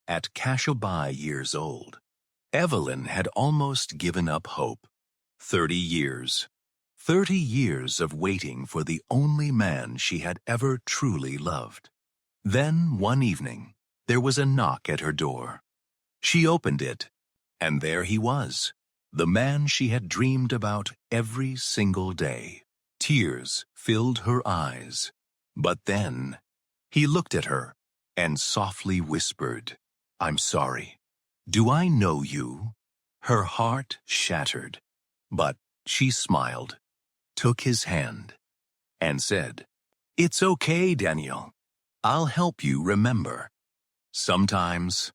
at Cashaby years old. Evelyn had almost given up hope. 30 years. 30 years of waiting for the only man she had ever truly loved. Then, one evening, there was a knock at her door. She opened it, and there he was, the man she had dreamed about every single day. Tears filled her eyes. But then, he looked at her and softly whispered, "I'm sorry. Do I know you?" Her heart shattered, but she smiled, took his hand, and said, "It's okay, Daniel. I'll help you remember." Sometimes,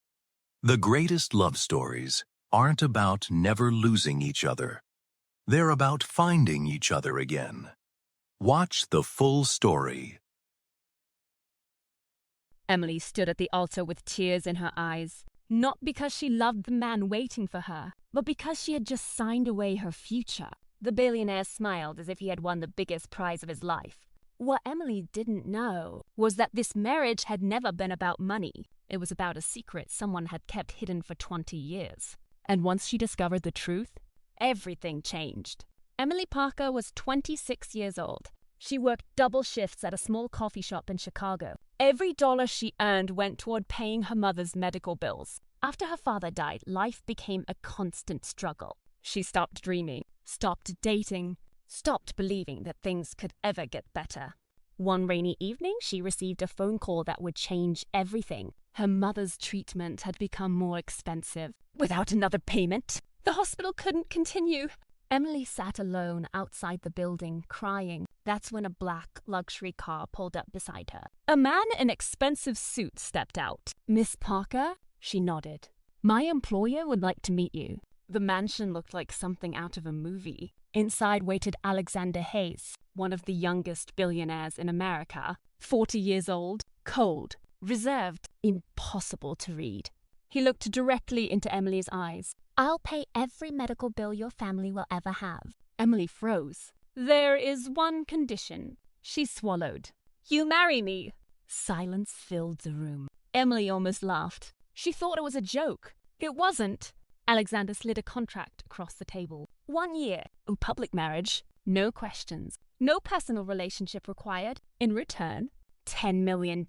the greatest love stories aren't about never losing each other. They're about finding each other again. Watch the full story. Emily stood at the altar with tears in her eyes, not because she loved the man waiting for her, but because she had just signed away her future. The billionaire smiled as if he had won the biggest prize of his life. What Emily didn't know was that this marriage had never been about money. It was about a secret someone had kept hidden for 20 years. And once she discovered the truth, everything changed. Emily Parker was 26 years old. She worked double shifts at a small coffee shop in Chicago. Every dollar she earned went toward paying her mother's medical bills. After her father died, life became a constant struggle. She stopped dreaming, stopped dating, stopped believing that things could ever get better. One rainy evening, she received a phone call that would change everything. Her mother's treatment had become more expensive. Without another payment, the hospital couldn't continue. Emily sat alone outside the building, crying. That's when a black luxury car pulled up beside her. A man in an expensive suit stepped out. "Miss Parker?" She nodded. "My employer would like to meet you." The mansion looked like something out of a movie. Inside waited Alexander Hayes, one of the youngest billionaires in America. 40 years old, cold, reserved, impossible to read. He looked directly into Emily's eyes. "I'll pay every medical bill your family will ever have." Emily froze. "There is one condition." She swallowed. "You marry me." Silence filled the room. Emily almost laughed. She thought it was a joke. It wasn't. Alexander slid a contract across the table. 1 year, in public marriage, no questions, no personal relationship required. In return, $10 million.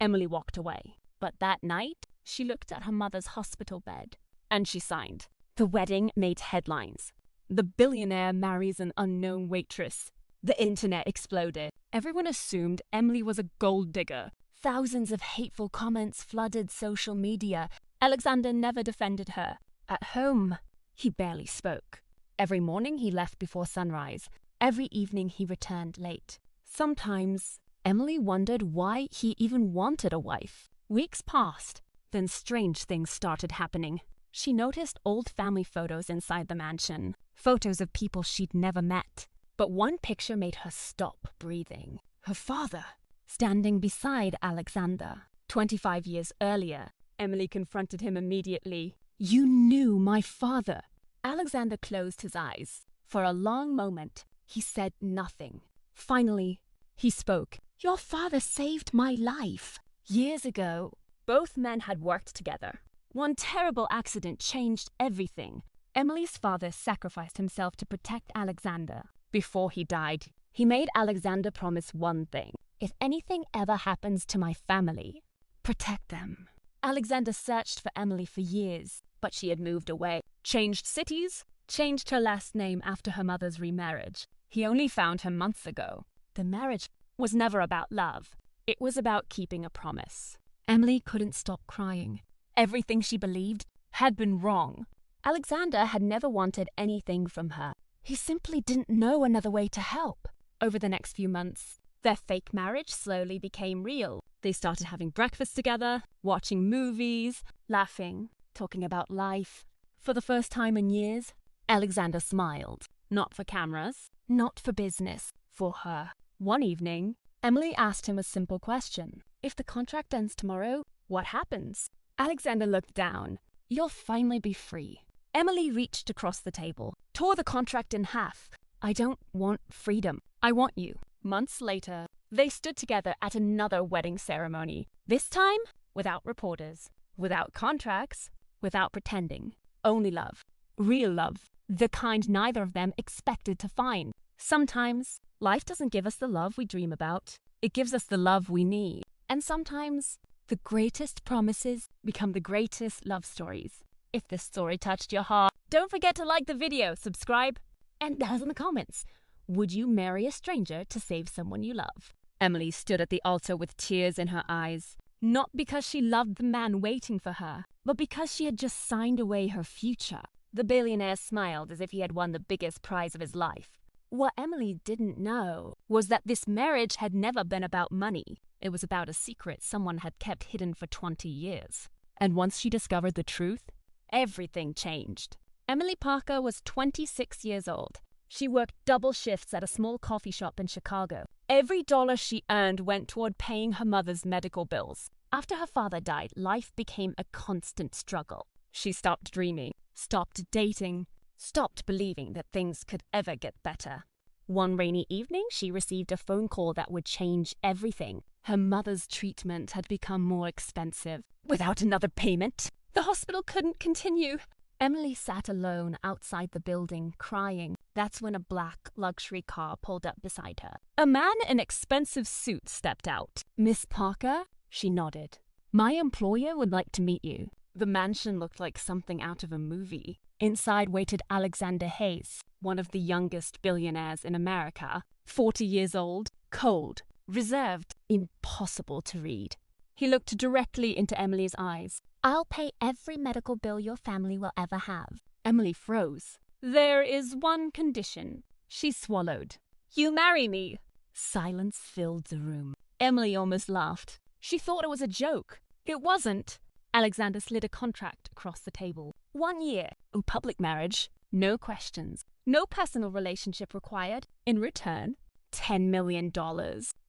Emily walked away. But that night, she looked at her mother's hospital bed, and she signed. The wedding made headlines. The billionaire marries an unknown waitress. The internet exploded. Everyone assumed Emily was a gold digger. Thousands of hateful comments flooded social media. Alexander never defended her. At home, he barely spoke. Every morning he left before sunrise. Every evening he returned late. Sometimes, Emily wondered why he even wanted a wife. Weeks passed. Then strange things started happening. She noticed old family photos inside the mansion. Photos of people she'd never met. But one picture made her stop breathing. Her father, standing beside Alexander. 25 years earlier, Emily confronted him immediately. "You knew my father." Alexander closed his eyes. For a long moment, he said nothing. Finally, he spoke. "Your father saved my life." Years ago, both men had worked together. One terrible accident changed everything. Emily's father sacrificed himself to protect Alexander. Before he died, he made Alexander promise one thing. "If anything ever happens to my family, protect them." Alexander searched for Emily for years, but she had moved away, changed cities, changed her last name after her mother's remarriage. He only found her months ago. The marriage was never about love. It was about keeping a promise. Emily couldn't stop crying. Everything she believed had been wrong. Alexander had never wanted anything from her. He simply didn't know another way to help. Over the next few months, their fake marriage slowly became real. They started having breakfast together, watching movies, laughing, talking about life. For the first time in years, Alexander smiled. Not for cameras, not for business, for her. One evening, Emily asked him a simple question. "If the contract ends tomorrow, what happens?" Alexander looked down. "You'll finally be free." Emily reached across the table, tore the contract in half. "I don't want freedom. I want you." Months later, they stood together at another wedding ceremony. This time, without reporters. without contracts, without pretending. Only love. Real love. The kind neither of them expected to find. Sometimes, life doesn't give us the love we dream about. It gives us the love we need. And sometimes, the greatest promises become the greatest love stories. If this story touched your heart, don't forget to like the video, subscribe, and tell us in the comments. Would you marry a stranger to save someone you love? Emily stood at the altar with tears in her eyes, not because she loved the man waiting for her, but because she had just signed away her future. The billionaire smiled as if he had won the biggest prize of his life. What Emily didn't know was that this marriage had never been about money. It was about a secret someone had kept hidden for 20 years. And once she discovered the truth, everything changed. Emily Parker was 26 years old. She worked double shifts at a small coffee shop in Chicago. Every dollar she earned went toward paying her mother's medical bills. After her father died, life became a constant struggle. She stopped dreaming, stopped dating, stopped believing that things could ever get better. One rainy evening, she received a phone call that would change everything. Her mother's treatment had become more expensive. Without another payment, the hospital couldn't continue. Emily sat alone outside the building, crying. That's when a black luxury car pulled up beside her. A man in expensive suit stepped out. "Miss Parker?" She nodded. "My employer would like to meet you." The mansion looked like something out of a movie. Inside waited Alexander Hayes, one of the youngest billionaires in America. 40 years old, cold, reserved, impossible to read. He looked directly into Emily's eyes. "I'll pay every medical bill your family will ever have." Emily froze. "There is one condition." She swallowed. "You marry me." Silence filled the room. Emily almost laughed. She thought it was a joke. It wasn't. Alexander slid a contract across the table. 1 year. A public marriage. No questions. No personal relationship required. In return, $10 million.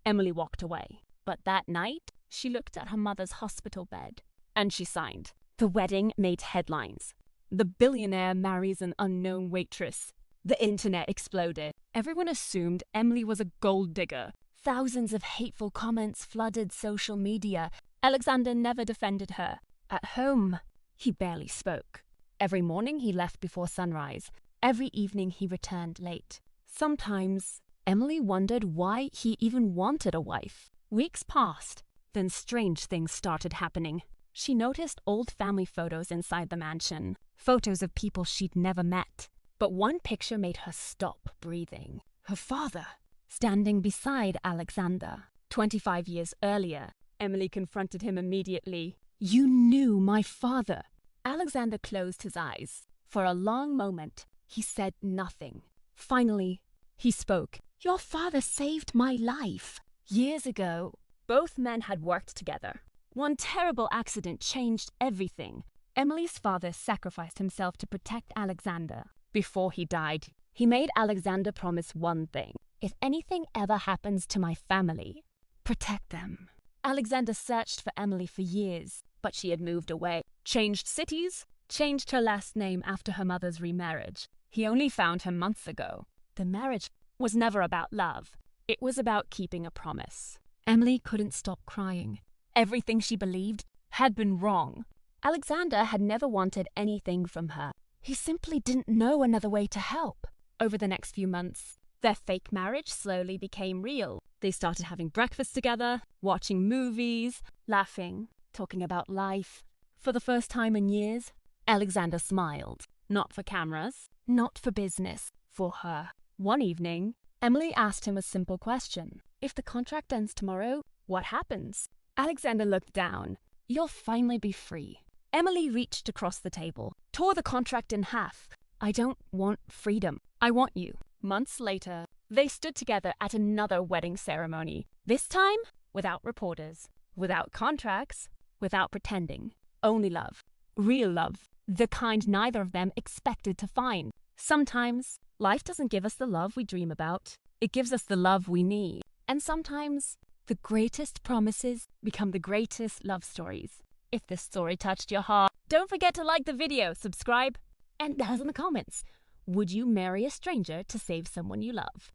Emily walked away. But that night, she looked at her mother's hospital bed. And she signed. The wedding made headlines. The billionaire marries an unknown waitress. The internet exploded. Everyone assumed Emily was a gold digger. Thousands of hateful comments flooded social media. Alexander never defended her. At home, he barely spoke. Every morning he left before sunrise. Every evening he returned late. Sometimes, Emily wondered why he even wanted a wife. Weeks passed. Then strange things started happening. She noticed old family photos inside the mansion. Photos of people she'd never met. But one picture made her stop breathing. Her father, standing beside Alexander. 25 years earlier, Emily confronted him immediately. "You knew my father." Alexander closed his eyes. For a long moment, he said nothing. Finally, he spoke. "Your father saved my life." Years ago, both men had worked together. One terrible accident changed everything. Emily's father sacrificed himself to protect Alexander. Before he died, he made Alexander promise one thing. "If anything ever happens to my family, protect them." Alexander searched for Emily for years, but she had moved away, changed cities, changed her last name after her mother's remarriage. He only found her months ago. The marriage was never about love. It was about keeping a promise. Emily couldn't stop crying. Everything she believed had been wrong. Alexander had never wanted anything from her. He simply didn't know another way to help. Over the next few months, their fake marriage slowly became real. They started having breakfast together, watching movies, laughing, talking about life. For the first time in years, Alexander smiled. Not for cameras, not for business, for her. One evening, Emily asked him a simple question. "If the contract ends tomorrow, what happens?" Alexander looked down. "You'll finally be free." Emily reached across the table, tore the contract in half. "I don't want freedom. I want you." Months later, they stood together at another wedding ceremony. This time, without reporters, without contracts, without pretending. Only love. Real love. The kind neither of them expected to find. Sometimes, life doesn't give us the love we dream about. It gives us the love we need. And sometimes, the greatest promises become the greatest love stories. If this story touched your heart, don't forget to like the video, subscribe, and tell us in the comments. Would you marry a stranger to save someone you love?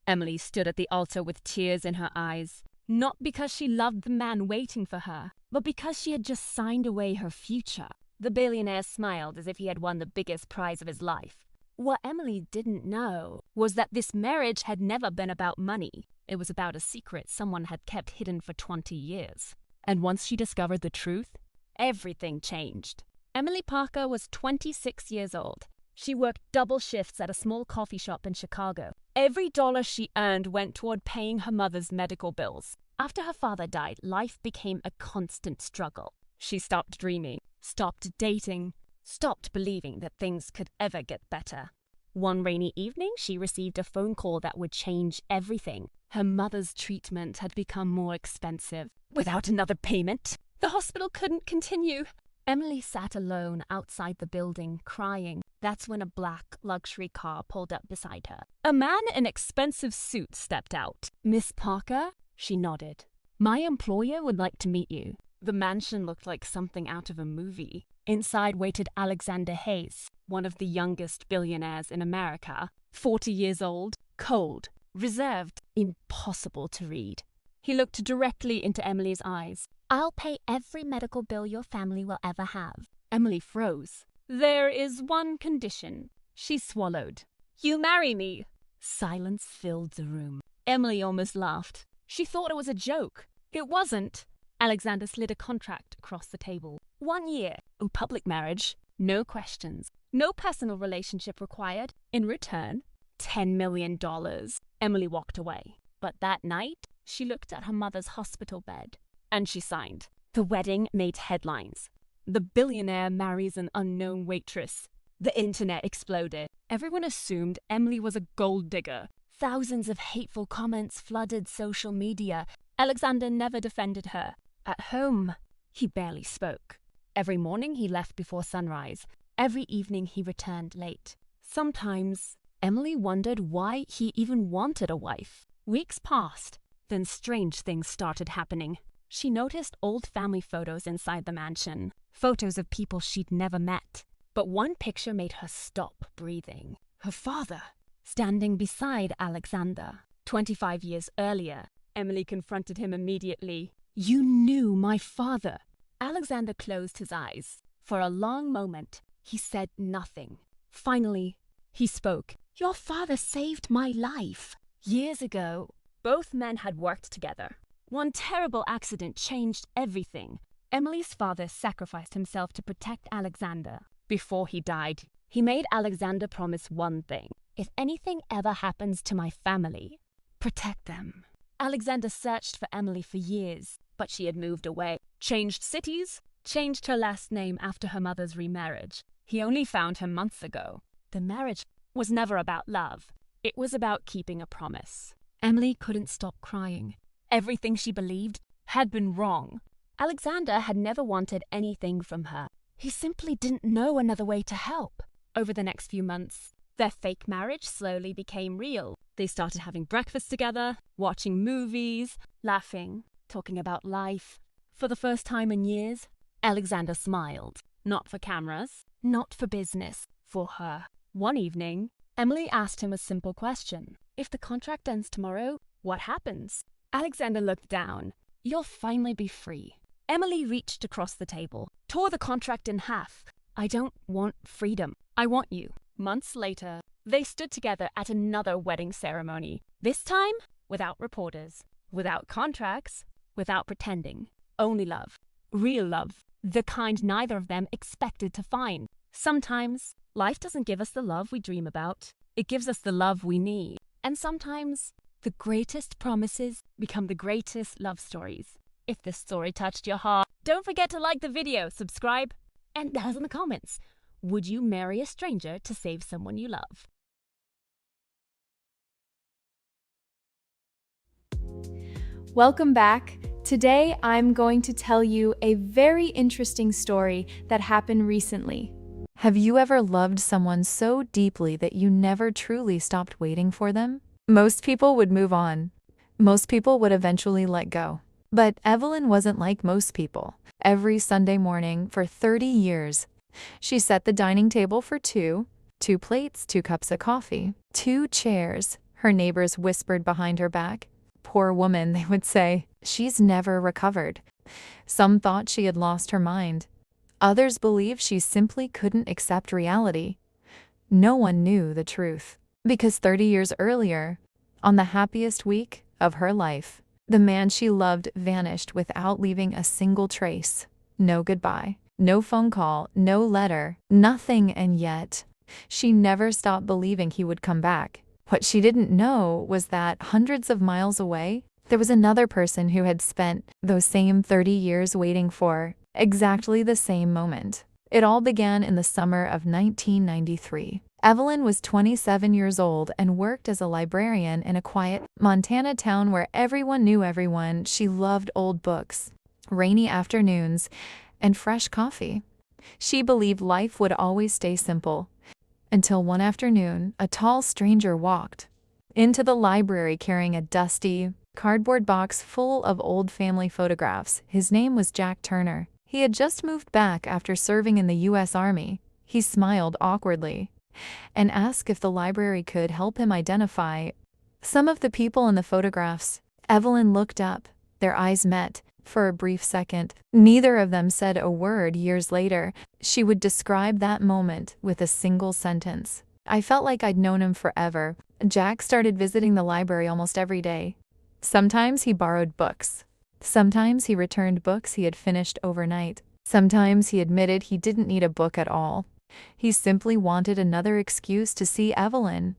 Emily stood at the altar with tears in her eyes, Not because she loved the man waiting for her, but because she had just signed away her future. The billionaire smiled as if he had won the biggest prize of his life. What Emily didn't know was that this marriage had never been about money. It was about a secret someone had kept hidden for 20 years. And once she discovered the truth, everything changed. Emily Parker was 26 years old. She worked double shifts at a small coffee shop in Chicago. Every dollar she earned went toward paying her mother's medical bills. After her father died, life became a constant struggle. She stopped dreaming, stopped dating, stopped believing that things could ever get better. One rainy evening, she received a phone call that would change everything. Her mother's treatment had become more expensive. Without another payment, the hospital couldn't continue. Emily sat alone outside the building, crying. That's when a black luxury car pulled up beside her. A man in expensive suit stepped out. "Miss Parker?" She nodded. "My employer would like to meet you." The mansion looked like something out of a movie. Inside waited Alexander Hayes, one of the youngest billionaires in America. 40 years old, cold, reserved, impossible to read. He looked directly into Emily's eyes. "I'll pay every medical bill your family will ever have." Emily froze. "There is one condition." She swallowed. "You marry me." Silence filled the room. Emily almost laughed. She thought it was a joke. It wasn't. Alexander slid a contract across the table. 1 year. A public marriage. No questions. No personal relationship required. In return, $10 million. Emily walked away. But that night, she looked at her mother's hospital bed. And she signed. The wedding made headlines. The billionaire marries an unknown waitress. The internet exploded. Everyone assumed Emily was a gold digger. Thousands of hateful comments flooded social media. Alexander never defended her. At home, he barely spoke. Every morning he left before sunrise. Every evening he returned late. Sometimes, Emily wondered why he even wanted a wife. Weeks passed. Then strange things started happening. She noticed old family photos inside the mansion. Photos of people she'd never met. But one picture made her stop breathing. Her father, standing beside Alexander. 25 years earlier, Emily confronted him immediately. "You knew my father." Alexander closed his eyes. For a long moment, he said nothing. Finally, he spoke. "Your father saved my life." Years ago, both men had worked together. One terrible accident changed everything. Emily's father sacrificed himself to protect Alexander. Before he died, he made Alexander promise one thing. "If anything ever happens to my family, protect them." Alexander searched for Emily for years, but she had moved away, changed cities, changed her last name after her mother's remarriage. He only found her months ago. The marriage was never about love. It was about keeping a promise. Emily couldn't stop crying. Everything she believed had been wrong. Alexander had never wanted anything from her. He simply didn't know another way to help. Over the next few months, their fake marriage slowly became real. They started having breakfast together, watching movies, laughing, talking about life. For the first time in years, Alexander smiled. Not for cameras, not for business, for her. One evening, Emily asked him a simple question. "If the contract ends tomorrow, what happens?" Alexander looked down. "You'll finally be free." Emily reached across the table, tore the contract in half. "I don't want freedom. I want you." Months later, they stood together at another wedding ceremony. This time, without reporters, without contracts, without pretending. Only love. Real love. The kind neither of them expected to find. Sometimes, life doesn't give us the love we dream about. It gives us the love we need. And sometimes, the greatest promises become the greatest love stories. If this story touched your heart, don't forget to like the video, subscribe, and tell us in the comments. Would you marry a stranger to save someone you love? Welcome back. Today, I'm going to tell you a very interesting story that happened recently. Have you ever loved someone so deeply that you never truly stopped waiting for them? Most people would move on. Most people would eventually let go. But Evelyn wasn't like most people. Every Sunday morning for 30 years, she set the dining table for two plates, 2 cups of coffee, 2 chairs, her neighbors whispered behind her back. Poor woman, they would say. She's never recovered. Some thought she had lost her mind. Others believed she simply couldn't accept reality. No one knew the truth. Because 30 years earlier, on the happiest week of her life, the man she loved vanished without leaving a single trace. No goodbye, no phone call, no letter, nothing, and yet she never stopped believing he would come back. What she didn't know was that hundreds of miles away, there was another person who had spent those same 30 years waiting for exactly the same moment. It all began in the summer of 1993. Evelyn was 27 years old and worked as a librarian in a quiet Montana town where everyone knew everyone. She loved old books, rainy afternoons, and fresh coffee. She believed life would always stay simple. Until one afternoon, a tall stranger walked into the library carrying a dusty cardboard box full of old family photographs. His name was Jack Turner. He had just moved back after serving in the U.S. Army. He smiled awkwardly and asked if the library could help him identify some of the people in the photographs. Evelyn looked up. Their eyes met for a brief second. Neither of them said a word. Years later, she would describe that moment with a single sentence. I felt like I'd known him forever. Jack started visiting the library almost every day. Sometimes he borrowed books. Sometimes he returned books he had finished overnight. Sometimes he admitted he didn't need a book at all. He simply wanted another excuse to see Evelyn.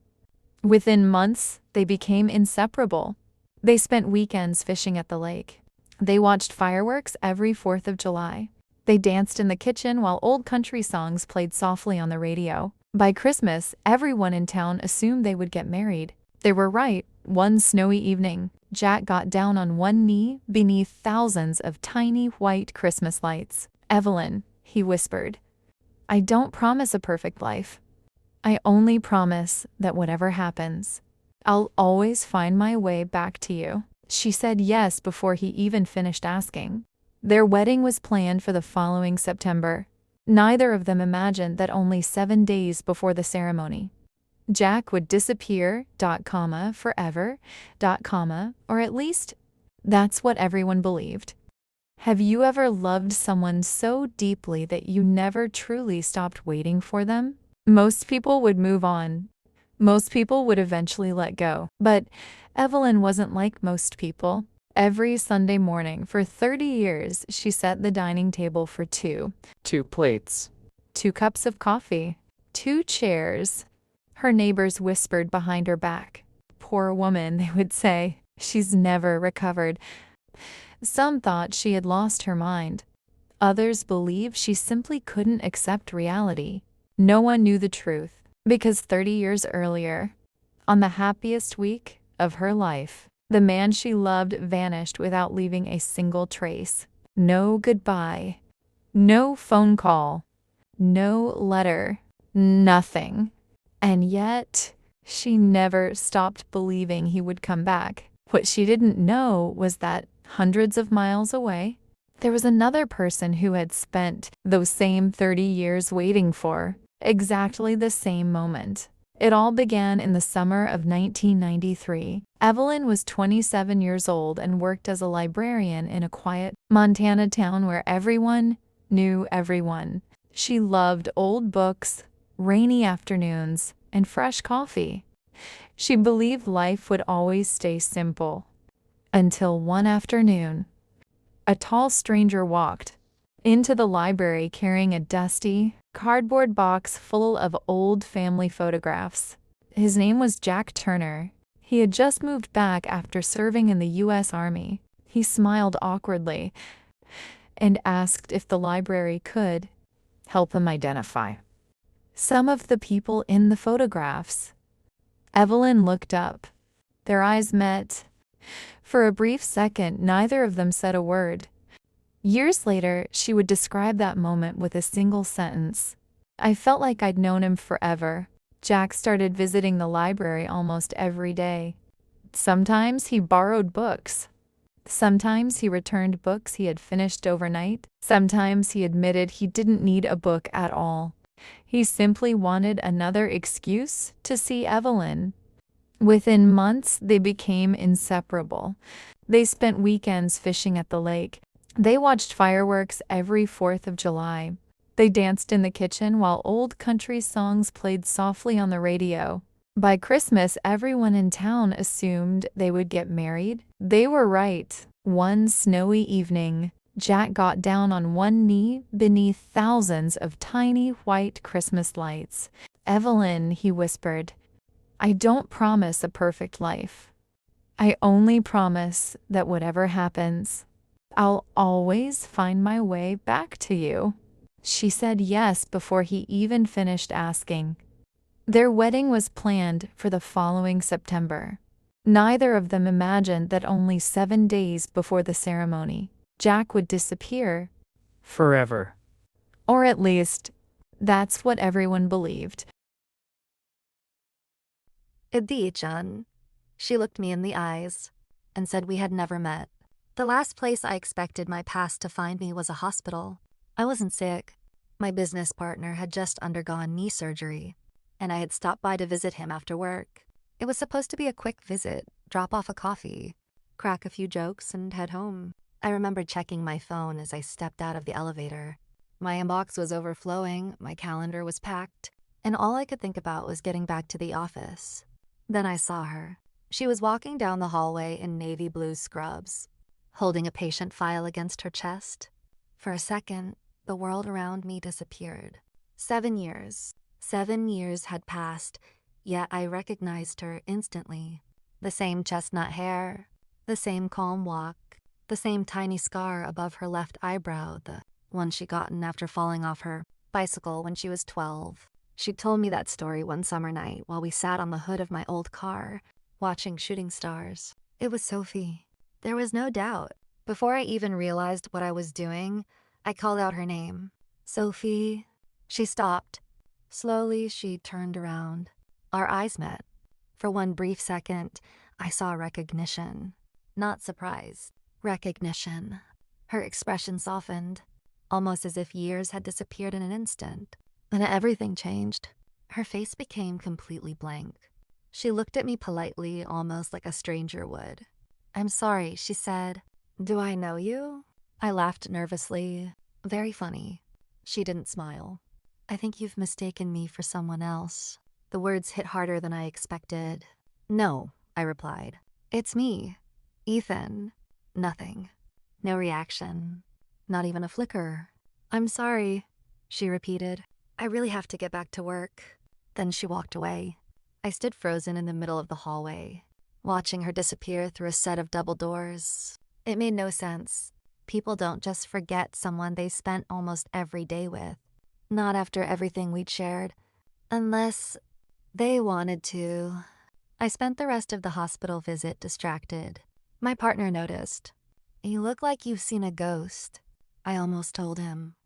Within months, they became inseparable. They spent weekends fishing at the lake. They watched fireworks every 4th of July. They danced in the kitchen while old country songs played softly on the radio. By Christmas, everyone in town assumed they would get married. They were right. One snowy evening, Jack got down on one knee beneath thousands of tiny white Christmas lights. "Evelyn," he whispered, "I don't promise a perfect life. I only promise that whatever happens, I'll always find my way back to you." She said yes before he even finished asking. Their wedding was planned for the following September. Neither of them imagined that only 7 days before the ceremony, Jack would disappear, forever, or at least that's what everyone believed. Have you ever loved someone so deeply that you never truly stopped waiting for them? Most people would move on. Most people would eventually let go. But Evelyn wasn't like most people. Every Sunday morning for 30 years, she set the dining table for two plates, 2 cups of coffee, 2 chairs. Her neighbors whispered behind her back. "Poor woman," they would say. "She's never recovered." Some thought she had lost her mind. Others believed she simply couldn't accept reality. No one knew the truth, because 30 years earlier, on the happiest week of her life, the man she loved vanished without leaving a single trace. No goodbye, no phone call, no letter, nothing. And yet, she never stopped believing he would come back. What she didn't know was that hundreds of miles away, there was another person who had spent those same 30 years waiting for exactly the same moment. It all began in the summer of 1993. Evelyn was 27 years old and worked as a librarian in a quiet Montana town where everyone knew everyone. She loved old books, rainy afternoons, and fresh coffee. She believed life would always stay simple. Until one afternoon, a tall stranger walked into the library carrying a dusty cardboard box full of old family photographs. His name was Jack Turner. He had just moved back after serving in the U.S. Army. He smiled awkwardly and asked if the library could help him identify some of the people in the photographs. Evelyn looked up. Their eyes met. For a brief second, neither of them said a word. Years later, she would describe that moment with a single sentence. "I felt like I'd known him forever." Jack started visiting the library almost every day. Sometimes he borrowed books. Sometimes he returned books he had finished overnight. Sometimes he admitted he didn't need a book at all. He simply wanted another excuse to see Evelyn. Within months, they became inseparable. They spent weekends fishing at the lake. They watched fireworks every 4th of July. They danced in the kitchen while old country songs played softly on the radio. By Christmas, everyone in town assumed they would get married. They were right. One snowy evening, Jack got down on one knee beneath thousands of tiny white Christmas lights. "Evelyn," he whispered, "I don't promise a perfect life. I only promise that whatever happens, I'll always find my way back to you." She said yes before he even finished asking. Their wedding was planned for the following September. Neither of them imagined that only 7 days before the ceremony, Jack would disappear. Forever. Or at least, that's what everyone believed. Idichan. She looked me in the eyes and said we had never met. The last place I expected my past to find me was a hospital. I wasn't sick. My business partner had just undergone knee surgery, and I had stopped by to visit him after work. It was supposed to be a quick visit, drop off a coffee, crack a few jokes, and head home. I remember checking my phone as I stepped out of the elevator. My inbox was overflowing, my calendar was packed, and all I could think about was getting back to the office. Then I saw her. She was walking down the hallway in navy blue scrubs, holding a patient file against her chest. For a second, the world around me disappeared. 7 years. 7 years had passed, yet I recognized her instantly. The same chestnut hair, the same calm walk, the same tiny scar above her left eyebrow, the one she'd gotten after falling off her bicycle when she was 12. She told me that story one summer night while we sat on the hood of my old car, watching shooting stars. It was Sophie. There was no doubt. Before I even realized what I was doing, I called out her name. "Sophie." She stopped. Slowly, she turned around. Our eyes met. For one brief second, I saw recognition. Not surprise. Recognition. Her expression softened, almost as if years had disappeared in an instant. Then everything changed. Her face became completely blank. She looked at me politely, almost like a stranger would. "I'm sorry," she said. "Do I know you?" I laughed nervously. Very funny. She didn't smile. "I think you've mistaken me for someone else." The words hit harder than I expected. "No," I replied. "It's me, Ethan." Nothing. No reaction. Not even a flicker. "I'm sorry," she repeated. "I really have to get back to work." Then she walked away. I stood frozen in the middle of the hallway, watching her disappear through a set of double doors. It made no sense. People don't just forget someone they spent almost every day with. Not after everything we'd shared. Unless they wanted to. I spent the rest of the hospital visit distracted. My partner noticed. "You look like you've seen a ghost," I almost told him.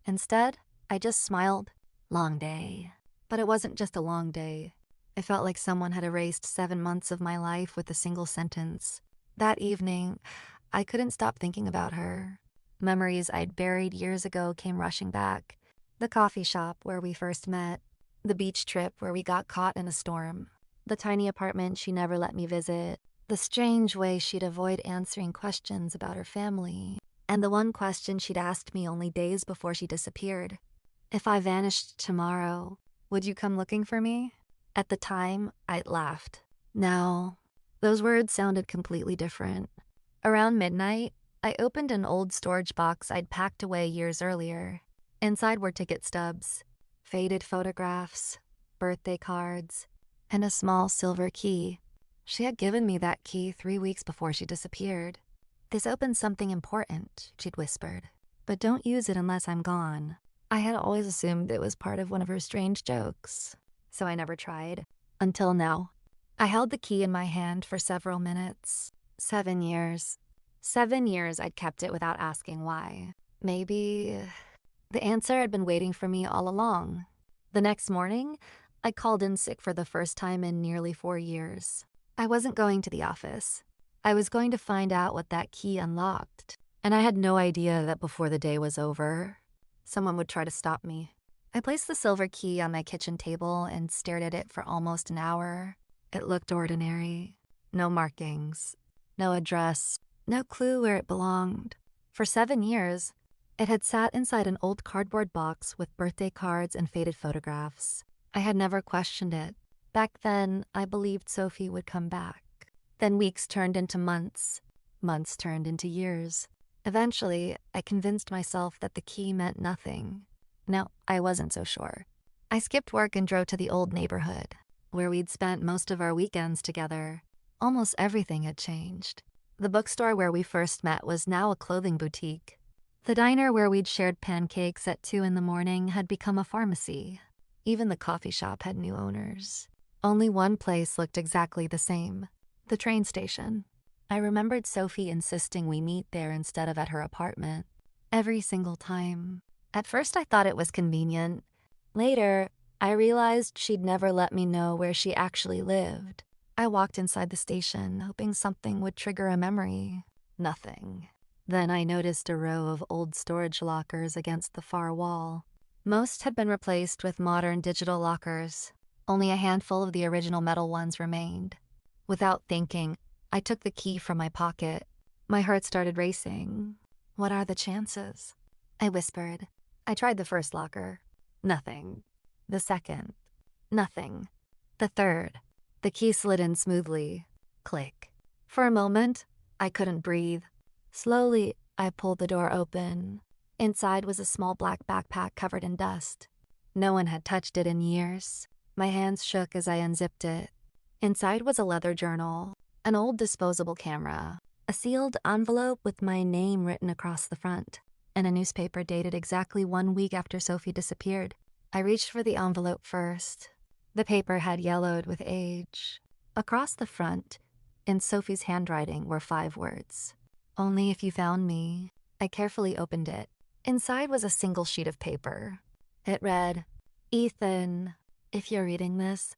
Instead, I just smiled. Long day. But it wasn't just a long day. It felt like someone had erased 7 months of my life with a single sentence. That evening, I couldn't stop thinking about her. Memories I'd buried years ago came rushing back. The coffee shop where we first met. The beach trip where we got caught in a storm. The tiny apartment she never let me visit. The strange way she'd avoid answering questions about her family. And the one question she'd asked me only days before she disappeared. "If I vanished tomorrow, would you come looking for me?" At the time, I'd laughed. Now, those words sounded completely different. Around midnight, I opened an old storage box I'd packed away years earlier. Inside were ticket stubs, faded photographs, birthday cards, and a small silver key. She had given me that key 3 weeks before she disappeared. "This opens something important," she'd whispered. "But don't use it unless I'm gone." I had always assumed it was part of one of her strange jokes, so I never tried. Until now. I held the key in my hand for several minutes. 7 years. 7 years I'd kept it without asking why. Maybe the answer had been waiting for me all along. The next morning, I called in sick for the first time in nearly 4 years. I wasn't going to the office. I was going to find out what that key unlocked. And I had no idea that before the day was over, someone would try to stop me. I placed the silver key on my kitchen table and stared at it for almost an hour. It looked ordinary. No markings, no address, no clue where it belonged. For 7 years, it had sat inside an old cardboard box with birthday cards and faded photographs. I had never questioned it. Back then, I believed Sophie would come back. Then weeks turned into months. Months turned into years. Eventually, I convinced myself that the key meant nothing. No, I wasn't so sure. I skipped work and drove to the old neighborhood, where we'd spent most of our weekends together. Almost everything had changed. The bookstore where we first met was now a clothing boutique. The diner where we'd shared pancakes at 2 in the morning had become a pharmacy. Even the coffee shop had new owners. Only one place looked exactly the same: the train station. I remembered Sophie insisting we meet there instead of at her apartment. Every single time. At first I thought it was convenient. Later, I realized she'd never let me know where she actually lived. I walked inside the station, hoping something would trigger a memory. Nothing. Then I noticed a row of old storage lockers against the far wall. Most had been replaced with modern digital lockers. Only a handful of the original metal ones remained. Without thinking, I took the key from my pocket. My heart started racing. What are the chances? I whispered. I tried the first locker. Nothing. The second. Nothing. The third. The key slid in smoothly. Click. For a moment, I couldn't breathe. Slowly, I pulled the door open. Inside was a small black backpack covered in dust. No one had touched it in years. My hands shook as I unzipped it. Inside was a leather journal, an old disposable camera, a sealed envelope with my name written across the front, and a newspaper dated exactly 1 week after Sophie disappeared. I reached for the envelope first. The paper had yellowed with age. Across the front, in Sophie's handwriting, were 5 words. Only if you found me. I carefully opened it. Inside was a single sheet of paper. It read, Ethan, if you're reading this,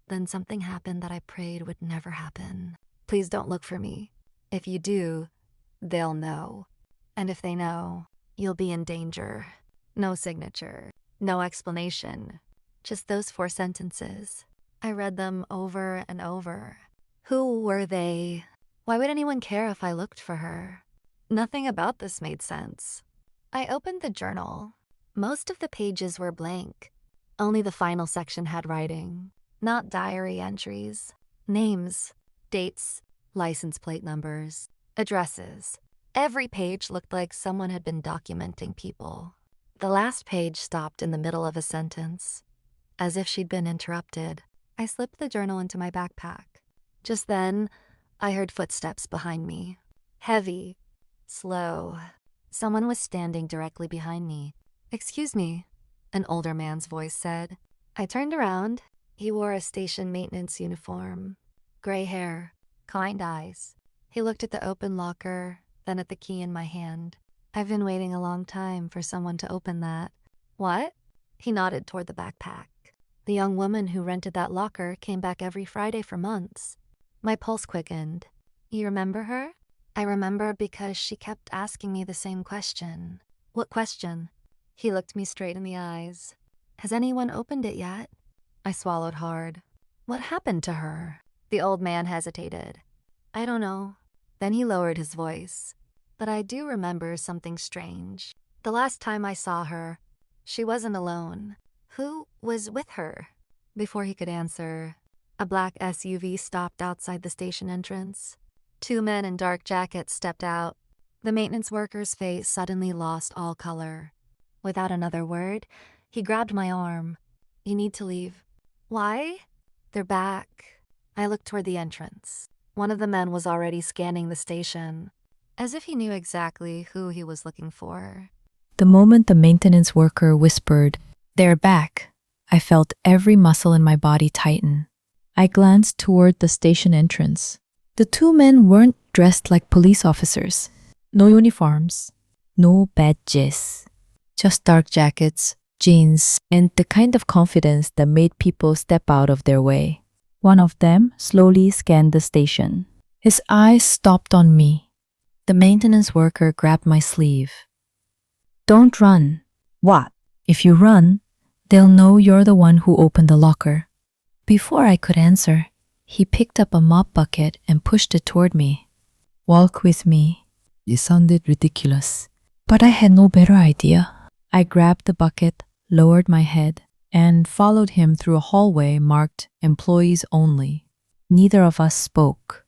then something happened that I prayed would never happen. Please don't look for me. If you do, they'll know. And if they know, you'll be in danger. No signature, no explanation. Just those 4 sentences. I read them over and over. Who were they? Why would anyone care if I looked for her? Nothing about this made sense. I opened the journal. Most of the pages were blank. Only the final section had writing, not diary entries. Names, dates, license plate numbers, addresses. Every page looked like someone had been documenting people. The last page stopped in the middle of a sentence, as if she'd been interrupted. I slipped the journal into my backpack. Just then, I heard footsteps behind me. Heavy, slow. Someone was standing directly behind me. Excuse me, an older man's voice said. I turned around. He wore a station maintenance uniform. Gray hair, kind eyes. He looked at the open locker, then at the key in my hand. I've been waiting a long time for someone to open that. What? He nodded toward the backpack. The young woman who rented that locker came back every Friday for months. My pulse quickened. You remember her? I remember because she kept asking me the same question. What question? He looked me straight in the eyes. Has anyone opened it yet? I swallowed hard. What happened to her? The old man hesitated. I don't know. Then he lowered his voice. But I do remember something strange. The last time I saw her, she wasn't alone. Who was with her? Before he could answer, a black SUV stopped outside the station entrance. 2 men in dark jackets stepped out. The maintenance worker's face suddenly lost all color. Without another word, he grabbed my arm. You need to leave. Why? They're back. I looked toward the entrance. One of the men was already scanning the station, as if he knew exactly who he was looking for. The moment the maintenance worker whispered, "They're back," I felt every muscle in my body tighten. I glanced toward the station entrance. The 2 men weren't dressed like police officers. No uniforms, no badges. Just dark jackets, jeans, and the kind of confidence that made people step out of their way. One of them slowly scanned the station. His eyes stopped on me. The maintenance worker grabbed my sleeve. Don't run. What? If you run, they'll know you're the one who opened the locker. Before I could answer, He picked up a mop bucket and pushed it toward me. Walk with me. It sounded ridiculous, but I had no better idea. I grabbed the bucket, lowered my head, and followed him through a hallway marked Employees Only. Neither of us spoke.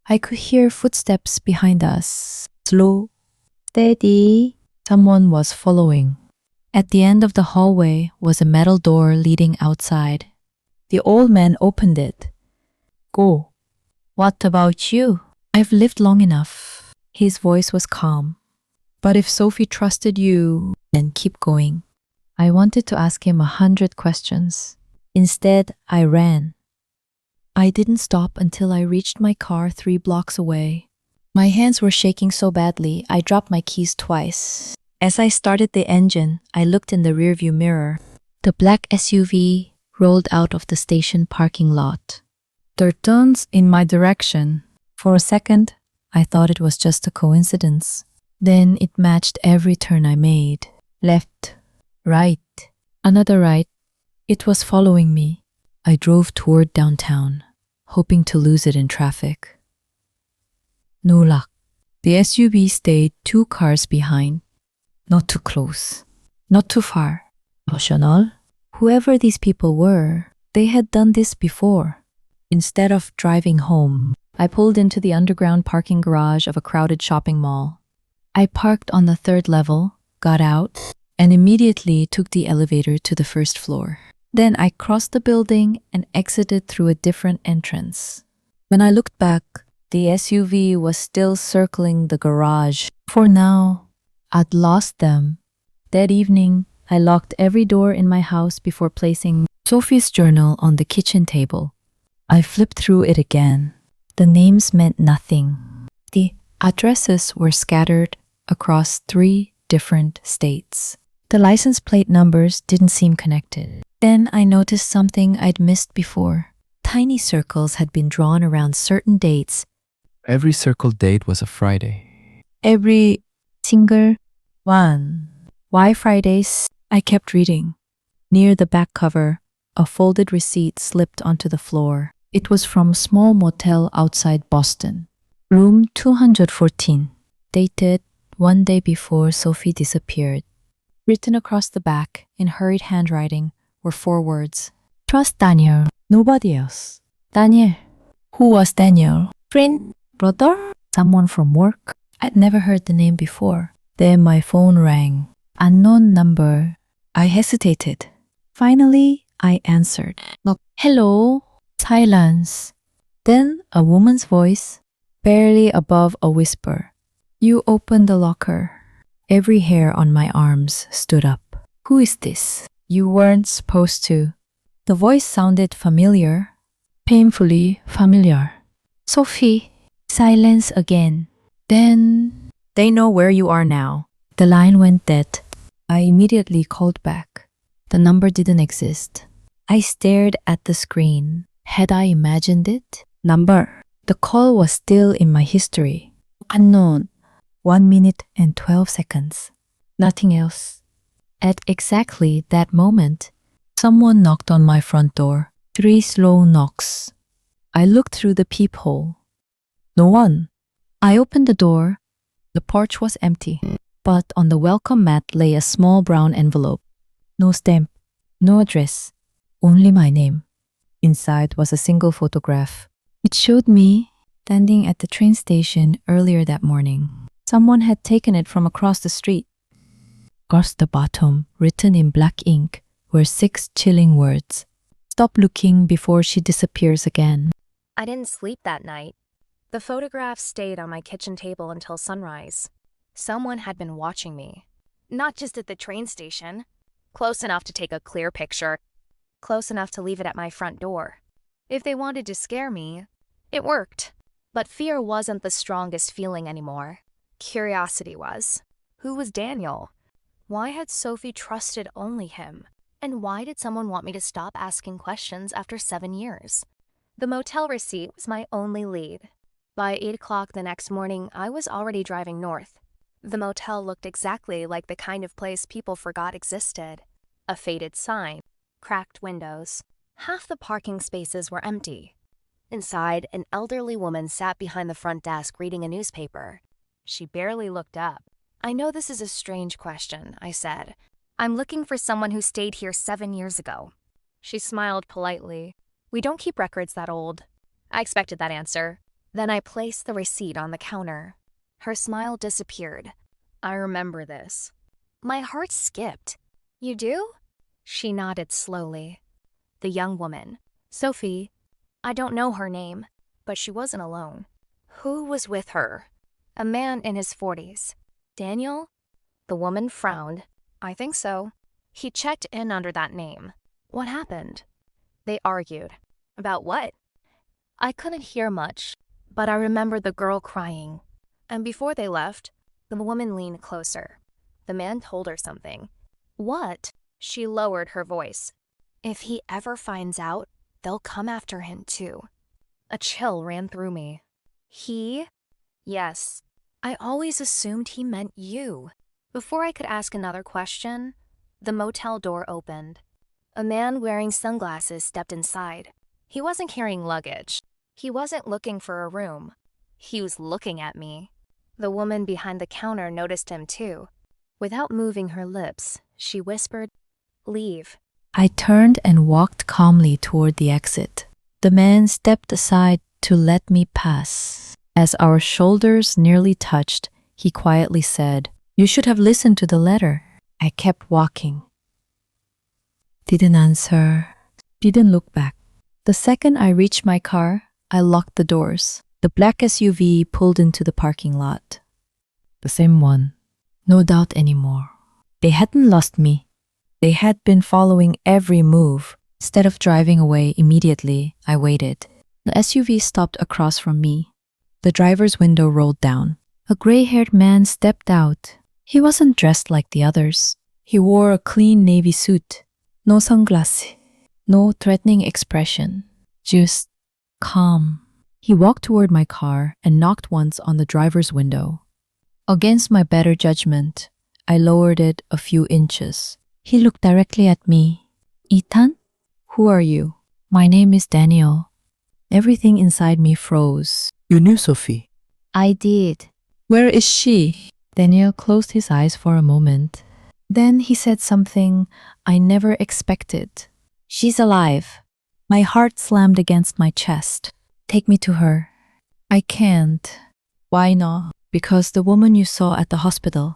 I could hear footsteps behind us. Slow, steady. Someone was following. At the end of the hallway was a metal door leading outside. The old man opened it. Go. What about you? I've lived long enough. His voice was calm. But if Sophie trusted you, then keep going. I wanted to ask him 100 questions. Instead, I ran. I didn't stop until I reached my car 3 blocks away. My hands were shaking so badly, I dropped my keys twice. As I started the engine, I looked in the rearview mirror. The black SUV rolled out of the station parking lot. It turns in my direction. For a second, I thought it was just a coincidence. Then it matched every turn I made. Left, right, another right. It was following me. I drove toward downtown, hoping to lose it in traffic. No luck. The SUV stayed 2 cars behind. Not too close, not too far. Optional. Whoever these people were, they had done this before. Instead of driving home, I pulled into the underground parking garage of a crowded shopping mall. I parked on the 3rd level, got out, and immediately took the elevator to the 1st floor. Then I crossed the building and exited through a different entrance. When I looked back, the SUV was still circling the garage. For now, I'd lost them. That evening, I locked every door in my house before placing Sophie's journal on the kitchen table. I flipped through it again. The names meant nothing. The addresses were scattered across 3 different states. The license plate numbers didn't seem connected. Then I noticed something I'd missed before. Tiny circles had been drawn around certain dates. Every circled date was a Friday. Every single one. Why Fridays? I kept reading. Near the back cover, a folded receipt slipped onto the floor. It was from a small motel outside Boston. Room 214. Dated 1 day before Sophie disappeared. Written across the back, in hurried handwriting, were 4 words. Trust Daniel. Nobody else. Daniel. Who was Daniel? Friend? Brother? Someone from work? I'd never heard the name before. Then my phone rang. Unknown number. I hesitated. Finally, I answered. Hello. Silence. Then a woman's voice, barely above a whisper. You opened the locker. Every hair on my arms stood up. Who is this? You weren't supposed to. The voice sounded familiar, painfully familiar. Sophie. Silence again. Then, they know where you are now. The line went dead. I immediately called back. The number didn't exist. I stared at the screen. Had I imagined it? Number. The call was still in my history. Unknown. 1 minute and 12 seconds. Nothing else. At exactly that moment, someone knocked on my front door. 3 slow knocks. I looked through the peephole. No one. I opened the door. The porch was empty, but on the welcome mat lay a small brown envelope. No stamp, no address, only my name. Inside was a single photograph. It showed me standing at the train station earlier that morning. Someone had taken it from across the street. Across the bottom, written in black ink, were 6 chilling words. Stop looking before she disappears again. I didn't sleep that night. The photograph stayed on my kitchen table until sunrise. Someone had been watching me. Not just at the train station. Close enough to take a clear picture. Close enough to leave it at my front door. If they wanted to scare me, it worked. But fear wasn't the strongest feeling anymore. Curiosity was. Who was Daniel? Why had Sophie trusted only him? And why did someone want me to stop asking questions after 7 years? The motel receipt was my only lead. By 8 o'clock the next morning, I was already driving north. The motel looked exactly like the kind of place people forgot existed. A faded sign, cracked windows. Half the parking spaces were empty. Inside, an elderly woman sat behind the front desk reading a newspaper. She barely looked up. "I know this is a strange question," I said. "I'm looking for someone who stayed here 7 years ago." She smiled politely. "We don't keep records that old." I expected that answer. Then I placed the receipt on the counter. Her smile disappeared. "I remember this." My heart skipped. "You do?" She nodded slowly. The young woman, Sophie. I don't know her name, but she wasn't alone. Who was with her? A man in his 40s. Daniel? The woman frowned. "I think so." He checked in under that name. "What happened?" They argued. "About what?" I couldn't hear much, but I remembered the girl crying. And before they left, the woman leaned closer. The man told her something. "What?" She lowered her voice. "If he ever finds out, they'll come after him too." A chill ran through me. "He?" "Yes. I always assumed he meant you." Before I could ask another question, the motel door opened. A man wearing sunglasses stepped inside. He wasn't carrying luggage. He wasn't looking for a room. He was looking at me. The woman behind the counter noticed him too. Without moving her lips, she whispered, "Leave." I turned and walked calmly toward the exit. The man stepped aside to let me pass. As our shoulders nearly touched, he quietly said, "You should have listened to the letter." I kept walking. Didn't answer. Didn't look back. The second I reached my car, I locked the doors. The black SUV pulled into the parking lot. The same one. No doubt anymore. They hadn't lost me. They had been following every move. Instead of driving away immediately, I waited. The SUV stopped across from me. The driver's window rolled down. A gray-haired man stepped out. He wasn't dressed like the others. He wore a clean navy suit. No sunglasses. No threatening expression. Just calm. He walked toward my car and knocked once on the driver's window. Against my better judgment, I lowered it a few inches. He looked directly at me. "Ethan? Who are you?" "My name is Daniel." Everything inside me froze. You knew Sophie. I did. Where is she? Daniel closed his eyes for a moment. Then he said something I never expected. "She's alive." My heart slammed against my chest. "Take me to her." "I can't." "Why not?" "Because the woman you saw at the hospital."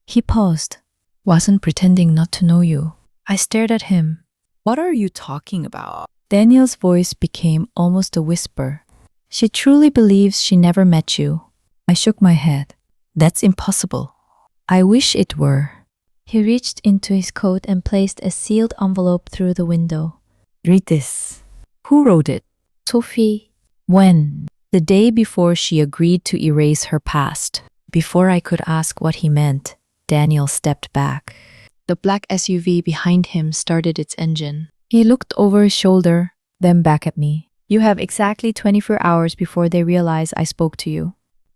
He paused. "Wasn't pretending not to know you." I stared at him. What are you talking about? Daniel's voice became almost a whisper. "She truly believes she never met you." I shook my head. "That's impossible." "I wish it were." He reached into his coat and placed a sealed envelope through the window. Read this. Who wrote it? "Sophie." When? The day before she agreed to erase her past. Before I could ask what he meant, Daniel stepped back. The black SUV behind him started its engine. He looked over his shoulder, then back at me. "You have exactly 24 hours before they realize I spoke to you."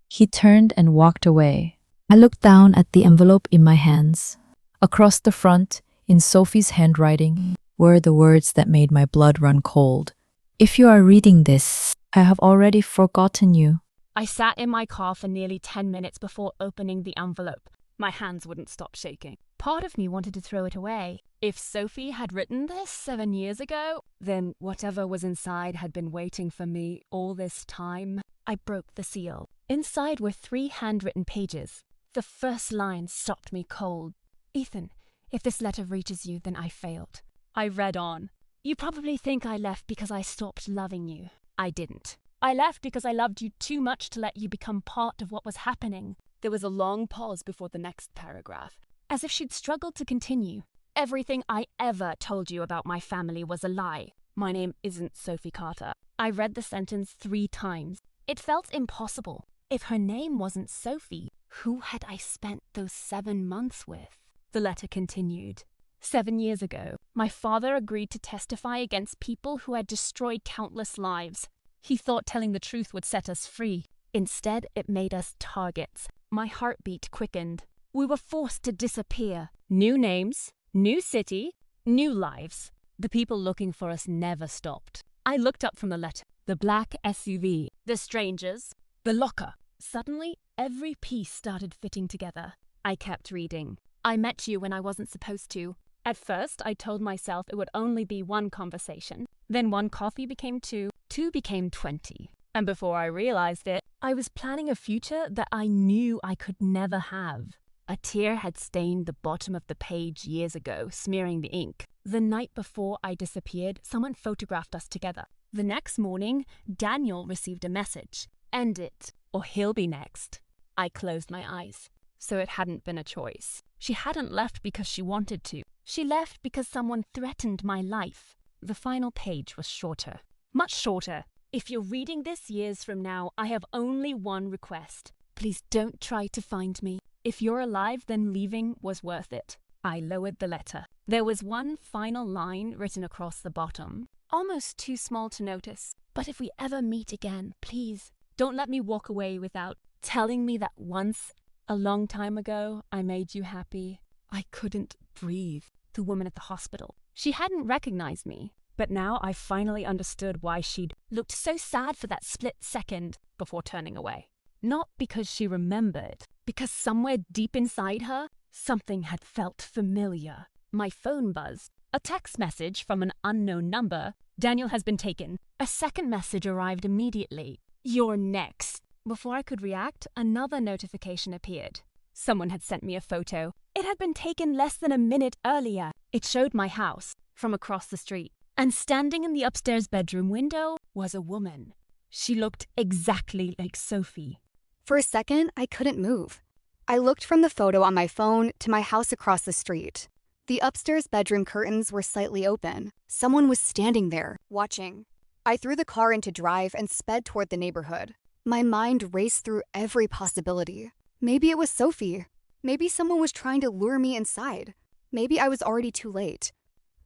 He turned and walked away. I looked down at the envelope in my hands. Across the front, in Sophie's handwriting, were the words that made my blood run cold. "If you are reading this, I have already forgotten you." I sat in my car for nearly 10 minutes before opening the envelope. My hands wouldn't stop shaking. Part of me wanted to throw it away. If Sophie had written this 7 years ago, then whatever was inside had been waiting for me all this time. I broke the seal. Inside were 3 handwritten pages. The first line stopped me cold. "Ethan, if this letter reaches you, then I failed." I read on. "You probably think I left because I stopped loving you. I didn't. I left because I loved you too much to let you become part of what was happening." There was a long pause before the next paragraph, as if she'd struggled to continue. "Everything I ever told you about my family was a lie. My name isn't Sophie Carter." I read the sentence 3 times. It felt impossible. If her name wasn't Sophie, who had I spent those 7 months with? The letter continued. 7 years ago, my father agreed to testify against people who had destroyed countless lives. He thought telling the truth would set us free. Instead, it made us targets. My heartbeat quickened. We were forced to disappear. New names, new city, new lives. The people looking for us never stopped. I looked up from the letter. the black SUV, the strangers, the locker. Suddenly, every piece started fitting together. I kept reading. I met you when I wasn't supposed to. At first, I told myself it would only be one conversation. Then one coffee became two, two became 20. And before I realized it, I was planning a future that I knew I could never have. A tear had stained the bottom of the page years ago, smearing the ink. The night before I disappeared, someone photographed us together. The next morning, Daniel received a message. End it, or he'll be next. I closed my eyes. So it hadn't been a choice. She hadn't left because she wanted to. She left because someone threatened my life. The final page was shorter. Much shorter. If you're reading this years from now, I have only one request. Please don't try to find me. If you're alive, then leaving was worth it. I lowered the letter. There was one final line written across the bottom, almost too small to notice. But if we ever meet again, please, don't let me walk away without telling me that once, a long time ago, I made you happy. I couldn't breathe. The woman at the hospital. She hadn't recognized me, but now I finally understood why she'd looked so sad for that split second before turning away. Not because she remembered, because somewhere deep inside her, something had felt familiar. My phone buzzed. A text message from an unknown number. Daniel has been taken. A second message arrived immediately. You're next. Before I could react, another notification appeared. Someone had sent me a photo. It had been taken less than a minute earlier. It showed my house from across the street. And standing in the upstairs bedroom window was a woman. She looked exactly like Sophie. For a second, I couldn't move. I looked from the photo on my phone to my house across the street. The upstairs bedroom curtains were slightly open. Someone was standing there, watching. I threw the car into drive and sped toward the neighborhood. My mind raced through every possibility. Maybe it was Sophie. Maybe someone was trying to lure me inside. Maybe I was already too late.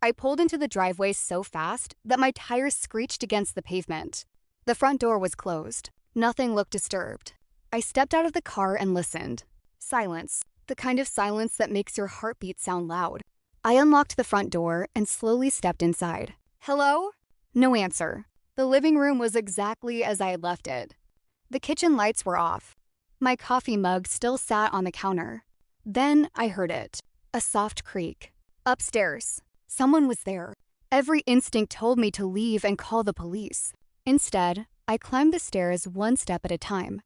I pulled into the driveway so fast that my tires screeched against the pavement. The front door was closed. Nothing looked disturbed. I stepped out of the car and listened. Silence. The kind of silence that makes your heartbeat sound loud. I unlocked the front door and slowly stepped inside. Hello? No answer. The living room was exactly as I had left it. The kitchen lights were off. My coffee mug still sat on the counter. Then I heard it. A soft creak. Upstairs. Someone was there. Every instinct told me to leave and call the police. Instead, I climbed the stairs one step at a time.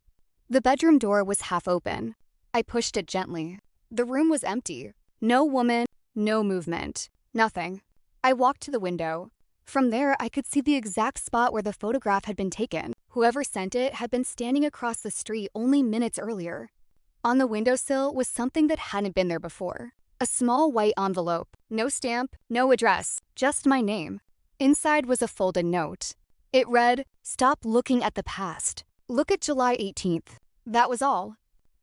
The bedroom door was half open. I pushed it gently. The room was empty. No woman, no movement. Nothing. I walked to the window. From there, I could see the exact spot where the photograph had been taken. Whoever sent it had been standing across the street only minutes earlier. On the windowsill was something that hadn't been there before. A small white envelope. No stamp, no address, just my name. Inside was a folded note. It read, "Stop looking at the past. Look at July 18th. That was all.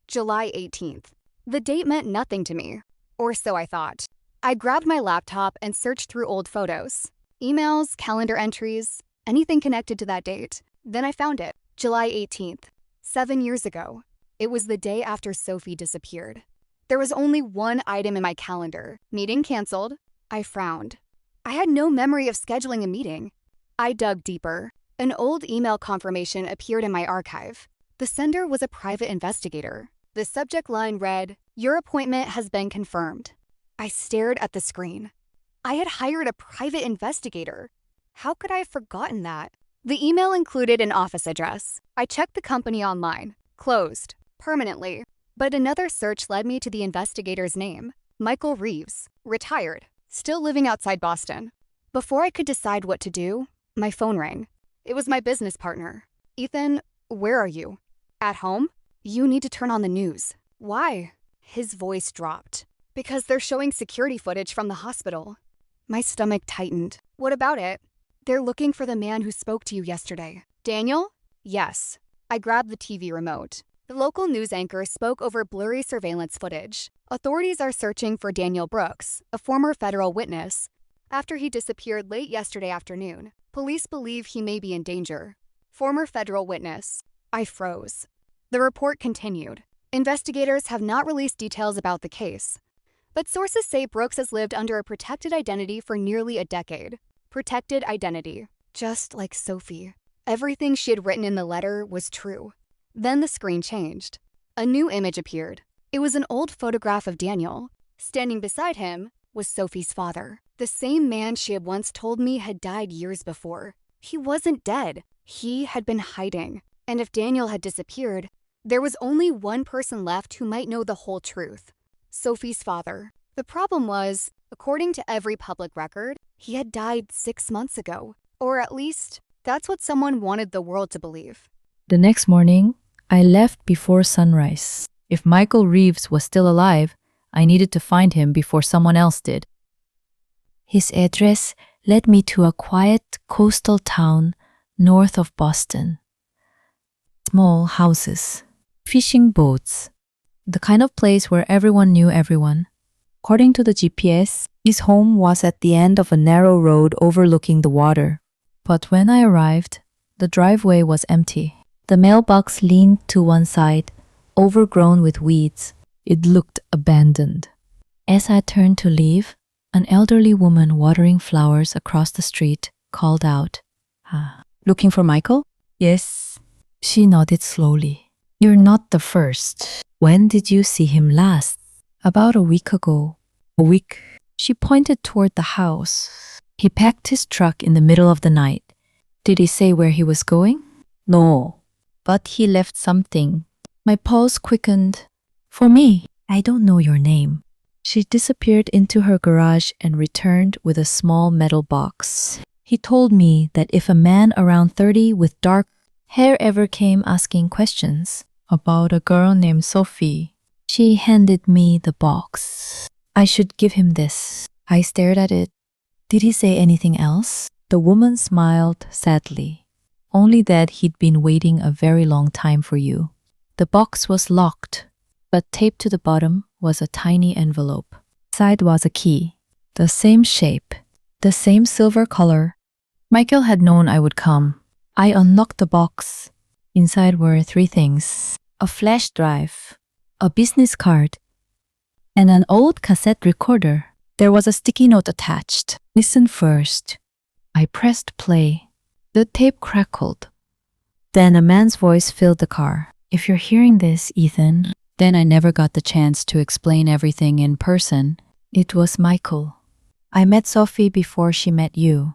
July 18th. The date meant nothing to me. Or so I thought. I grabbed my laptop and searched through old photos. Emails, calendar entries, anything connected to that date. Then I found it. July 18th. 7 years ago. It was the day after Sophie disappeared. There was only one item in my calendar. Meeting canceled. I frowned. I had no memory of scheduling a meeting. I dug deeper. An old email confirmation appeared in my archive. The sender was a private investigator. The subject line read, "Your appointment has been confirmed." I stared at the screen. I had hired a private investigator. How could I have forgotten that? The email included an office address. I checked the company online. Closed. Permanently. But another search led me to the investigator's name. Michael Reeves. Retired. Still living outside Boston. Before I could decide what to do, my phone rang. It was my business partner. "Ethan, where are you?" "At home?" "You need to turn on the news." "Why?" His voice dropped. "Because they're showing security footage from the hospital." My stomach tightened. "What about it?" "They're looking for the man who spoke to you yesterday." "Daniel?" "Yes." I grabbed the TV remote. The local news anchor spoke over blurry surveillance footage. Authorities are searching for Daniel Brooks, a former federal witness, after he disappeared late yesterday afternoon. Police believe he may be in danger. Former federal witness. I froze. The report continued. Investigators have not released details about the case, but sources say Brooks has lived under a protected identity for nearly a decade. Protected identity. Just like Sophie. Everything she had written in the letter was true. Then the screen changed. A new image appeared. It was an old photograph of Daniel. Standing beside him was Sophie's father, the same man she had once told me had died years before. He wasn't dead. He had been hiding. And if Daniel had disappeared, there was only one person left who might know the whole truth: Sophie's father. The problem was, according to every public record, he had died 6 months ago. Or at least, that's what someone wanted the world to believe. The next morning, I left before sunrise. If Michael Reeves was still alive, I needed to find him before someone else did. His address led me to a quiet coastal town north of Boston. Small houses, fishing boats, the kind of place where everyone knew everyone. According to the GPS, his home was at the end of a narrow road overlooking the water. But when I arrived, the driveway was empty. The mailbox leaned to one side, overgrown with weeds. It looked abandoned. As I turned to leave, an elderly woman watering flowers across the street called out, "Looking for Michael?" "Yes." She nodded slowly. "You're not the first. When did you see him last?" "About a week ago." "A week?" She pointed toward the house. "He packed his truck in the middle of the night." "Did he say where he was going?" "No. But he left something." My pulse quickened. "For me." "I don't know your name." She disappeared into her garage and returned with a small metal box. "He told me that if a man around 30 with dark hair ever came asking questions about a girl named Sophie, she handed me the box. I should give him this." I stared at it. "Did he say anything else?" The woman smiled sadly. "Only that he'd been waiting a very long time for you." The box was locked, but taped to the bottom was a tiny envelope. Inside was a key, the same shape, the same silver color. Michael had known I would come. I unlocked the box. Inside were 3 things: a flash drive, a business card, and an old cassette recorder. There was a sticky note attached. "Listen first." I pressed play. The tape crackled. Then a man's voice filled the car. "If you're hearing this, Ethan..." Then I never got the chance to explain everything in person. It was Michael. "I met Sophie before she met you."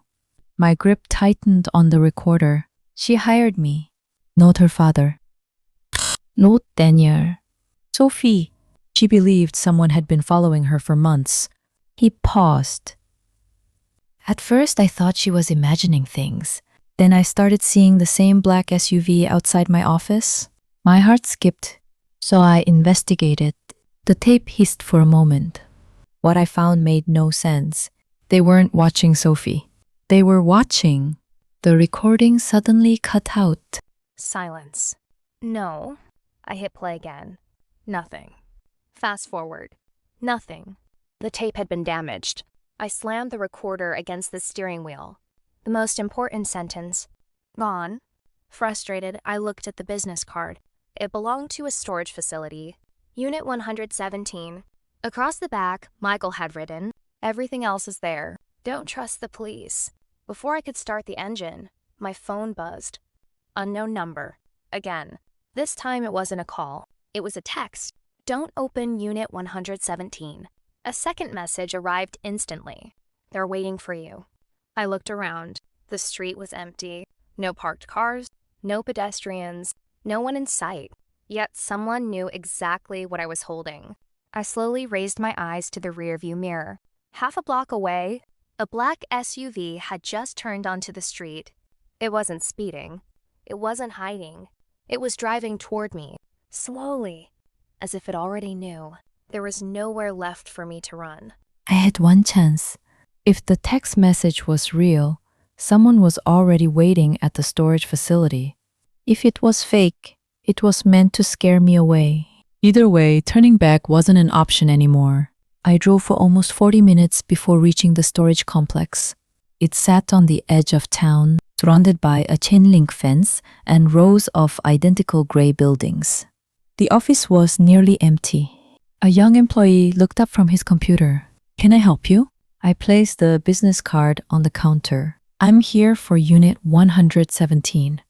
My grip tightened on the recorder. "She hired me." "Not her father." "Not Daniel." "Sophie." She believed someone had been following her for months. He paused. At first I thought she was imagining things. Then I started seeing the same black SUV outside my office. My heart skipped, so I investigated. The tape hissed for a moment. What I found made no sense. They weren't watching Sophie. They were watching. The recording suddenly cut out. Silence. No. I hit play again. Nothing. Fast forward. Nothing. The tape had been damaged. I slammed the recorder against the steering wheel. The most important sentence. Gone. Frustrated, I looked at the business card. It belonged to a storage facility. Unit 117. Across the back, Michael had written, "Everything else is there. Don't trust the police." Before I could start the engine, my phone buzzed. Unknown number. Again. This time it wasn't a call. It was a text. "Don't open Unit 117. A second message arrived instantly. "They're waiting for you." I looked around. The street was empty. No parked cars, no pedestrians, no one in sight. Yet someone knew exactly what I was holding. I slowly raised my eyes to the rearview mirror. Half a block away, a black SUV had just turned onto the street. It wasn't speeding. It wasn't hiding. It was driving toward me, slowly, as if it already knew. There was nowhere left for me to run. I had one chance. If the text message was real, someone was already waiting at the storage facility. If it was fake, it was meant to scare me away. Either way, turning back wasn't an option anymore. I drove for almost 40 minutes before reaching the storage complex. It sat on the edge of town, surrounded by a chain-link fence and rows of identical gray buildings. The office was nearly empty. A young employee looked up from his computer. "Can I help you?" I placed the business card on the counter. I'm here for Unit 117.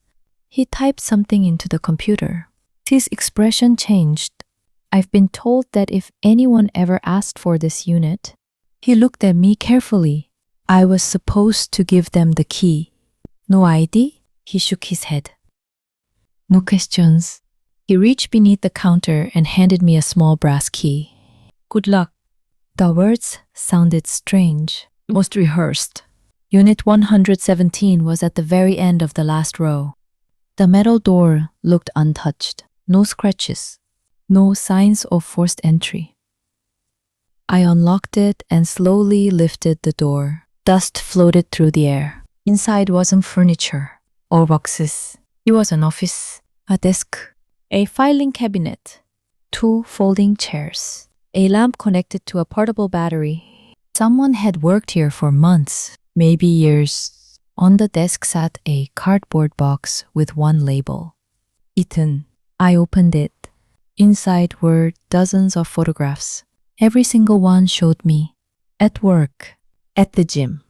He typed something into the computer. His expression changed. I've been told that if anyone ever asked for this unit, he looked at me carefully. I was supposed to give them the key. No ID? He shook his head. No questions. He reached beneath the counter and handed me a small brass key. Good luck. The words sounded strange, almost rehearsed. Unit 117 was at the very end of the last row. The metal door looked untouched. No scratches. No signs of forced entry. I unlocked it and slowly lifted the door. Dust floated through the air. Inside wasn't furniture or boxes. It was an office, a desk, a filing cabinet, 2 folding chairs, a lamp connected to a portable battery. Someone had worked here for months, maybe years. On the desk sat a cardboard box with one label. Eaten. I opened it. Inside were dozens of photographs. Every single one showed me. At work. At the gym.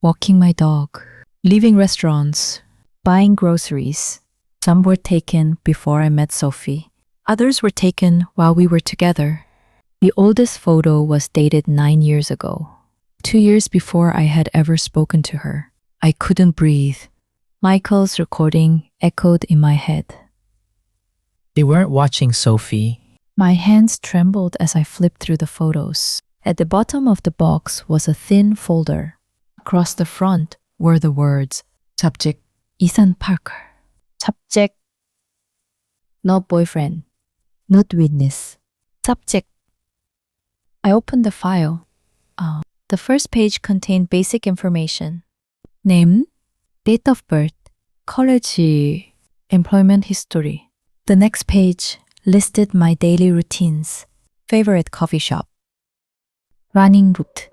Walking my dog. Leaving restaurants. Buying groceries. Some were taken before I met Sophie. Others were taken while we were together. The oldest photo was dated 9 years ago. 2 years before I had ever spoken to her. I couldn't breathe. Michael's recording echoed in my head. They weren't watching Sophie. My hands trembled as I flipped through the photos. At the bottom of the box was a thin folder. Across the front were the words, Subject, Ethan Parker. Subject, not boyfriend, not witness. Subject. I opened the file. The first page contained basic information. Name, date of birth, college, employment history. The next page listed my daily routines, favorite coffee shop, running route,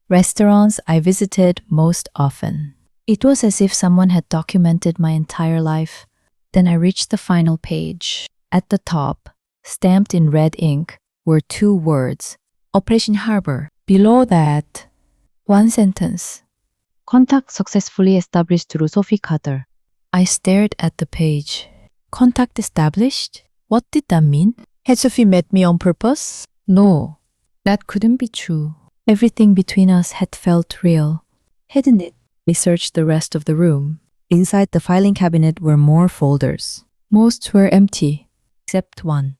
restaurants I visited most often. It was as if someone had documented my entire life. Then I reached the final page. At the top, stamped in red ink, were 2 words, Operation Harbor. Below that, 1 sentence, Contact successfully established through Sophie Carter. I stared at the page. Contact established? What did that mean? Had Sophie met me on purpose? No, that couldn't be true. Everything between us had felt real, hadn't it? We searched the rest of the room. Inside the filing cabinet were more folders. Most were empty, except one.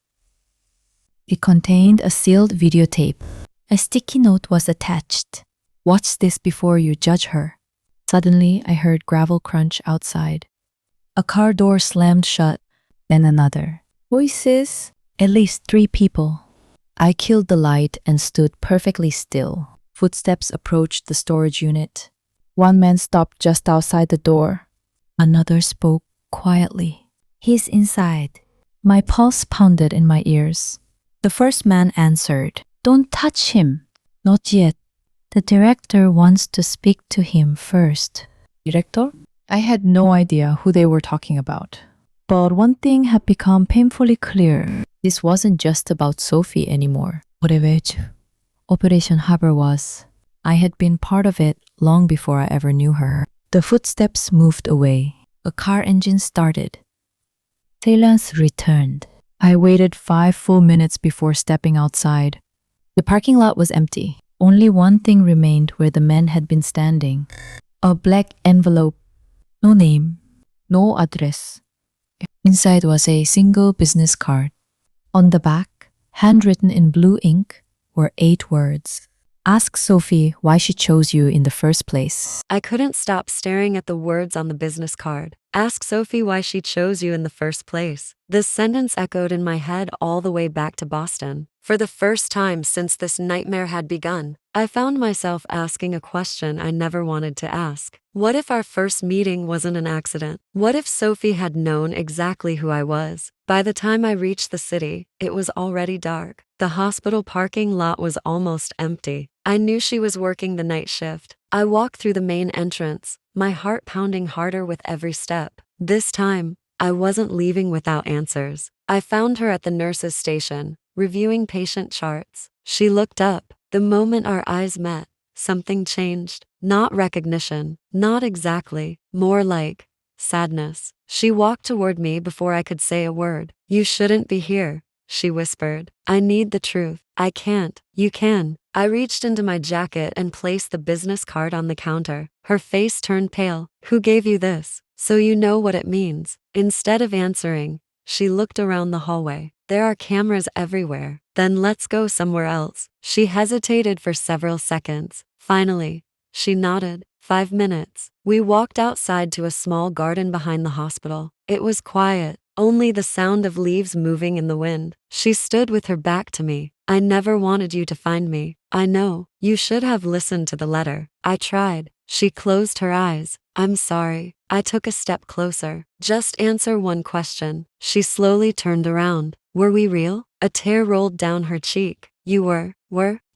It contained a sealed videotape. A sticky note was attached. Watch this before you judge her. Suddenly, I heard gravel crunch outside. A car door slammed shut, then another. Voices. At least 3 people. I killed the light and stood perfectly still. Footsteps approached the storage unit. One man stopped just outside the door. Another spoke quietly. He's inside. My pulse pounded in my ears. The first man answered. Don't touch him. Not yet. The director wants to speak to him first. Director? I had no idea who they were talking about. But one thing had become painfully clear. This wasn't just about Sophie anymore. Operation Harbor was. I had been part of it long before I ever knew her. The footsteps moved away. A car engine started. Silence returned. I waited 5 full minutes before stepping outside. The parking lot was empty. Only one thing remained where the men had been standing. A black envelope. No name. No address. Inside was a single business card. On the back, handwritten in blue ink, were 8 words. Ask Sophie why she chose you in the first place. I couldn't stop staring at the words on the business card. Ask Sophie why she chose you in the first place. This sentence echoed in my head all the way back to Boston. For the first time since this nightmare had begun, I found myself asking a question I never wanted to ask. What if our first meeting wasn't an accident? What if Sophie had known exactly who I was? By the time I reached the city, it was already dark. The hospital parking lot was almost empty. I knew she was working the night shift. I walked through the main entrance, my heart pounding harder with every step. This time, I wasn't leaving without answers. I found her at the nurse's station, reviewing patient charts. She looked up. The moment our eyes met, something changed. Not recognition, not exactly, more like sadness. She walked toward me before I could say a word. You shouldn't be here, she whispered. I need the truth. I can't. You can. I reached into my jacket and placed the business card on the counter. Her face turned pale. Who gave you this? So you know what it means. Instead of answering, she looked around the hallway. There are cameras everywhere. Then let's go somewhere else. She hesitated for several seconds. Finally, she nodded. 5 minutes. We walked outside to a small garden behind the hospital. It was quiet, only the sound of leaves moving in the wind. She stood with her back to me. I never wanted you to find me. I know. You should have listened to the letter. I tried. She closed her eyes. I'm sorry. I took a step closer. Just answer one question. She slowly turned around. Were we real? A tear rolled down her cheek. You were.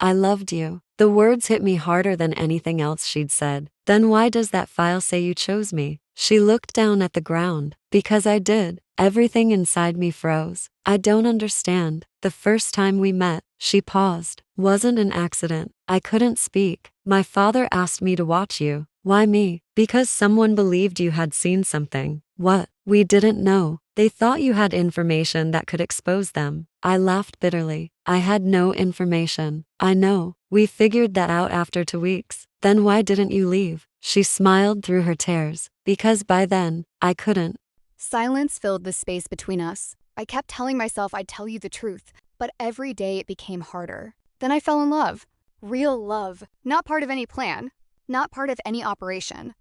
I loved you. The words hit me harder than anything else she'd said. Then why does that file say you chose me? She looked down at the ground. Because I did. Everything inside me froze. I don't understand. The first time we met, she paused. Wasn't an accident. I couldn't speak. My father asked me to watch you. Why me? Because someone believed you had seen something. What? We didn't know. They thought you had information that could expose them. I laughed bitterly. I had no information. I know. We figured that out after 2 weeks. Then why didn't you leave? She smiled through her tears. Because by then, I couldn't. Silence filled the space between us. I kept telling myself I'd tell you the truth, but every day it became harder. Then I fell in love. Real love. Not part of any plan. Not part of any operation.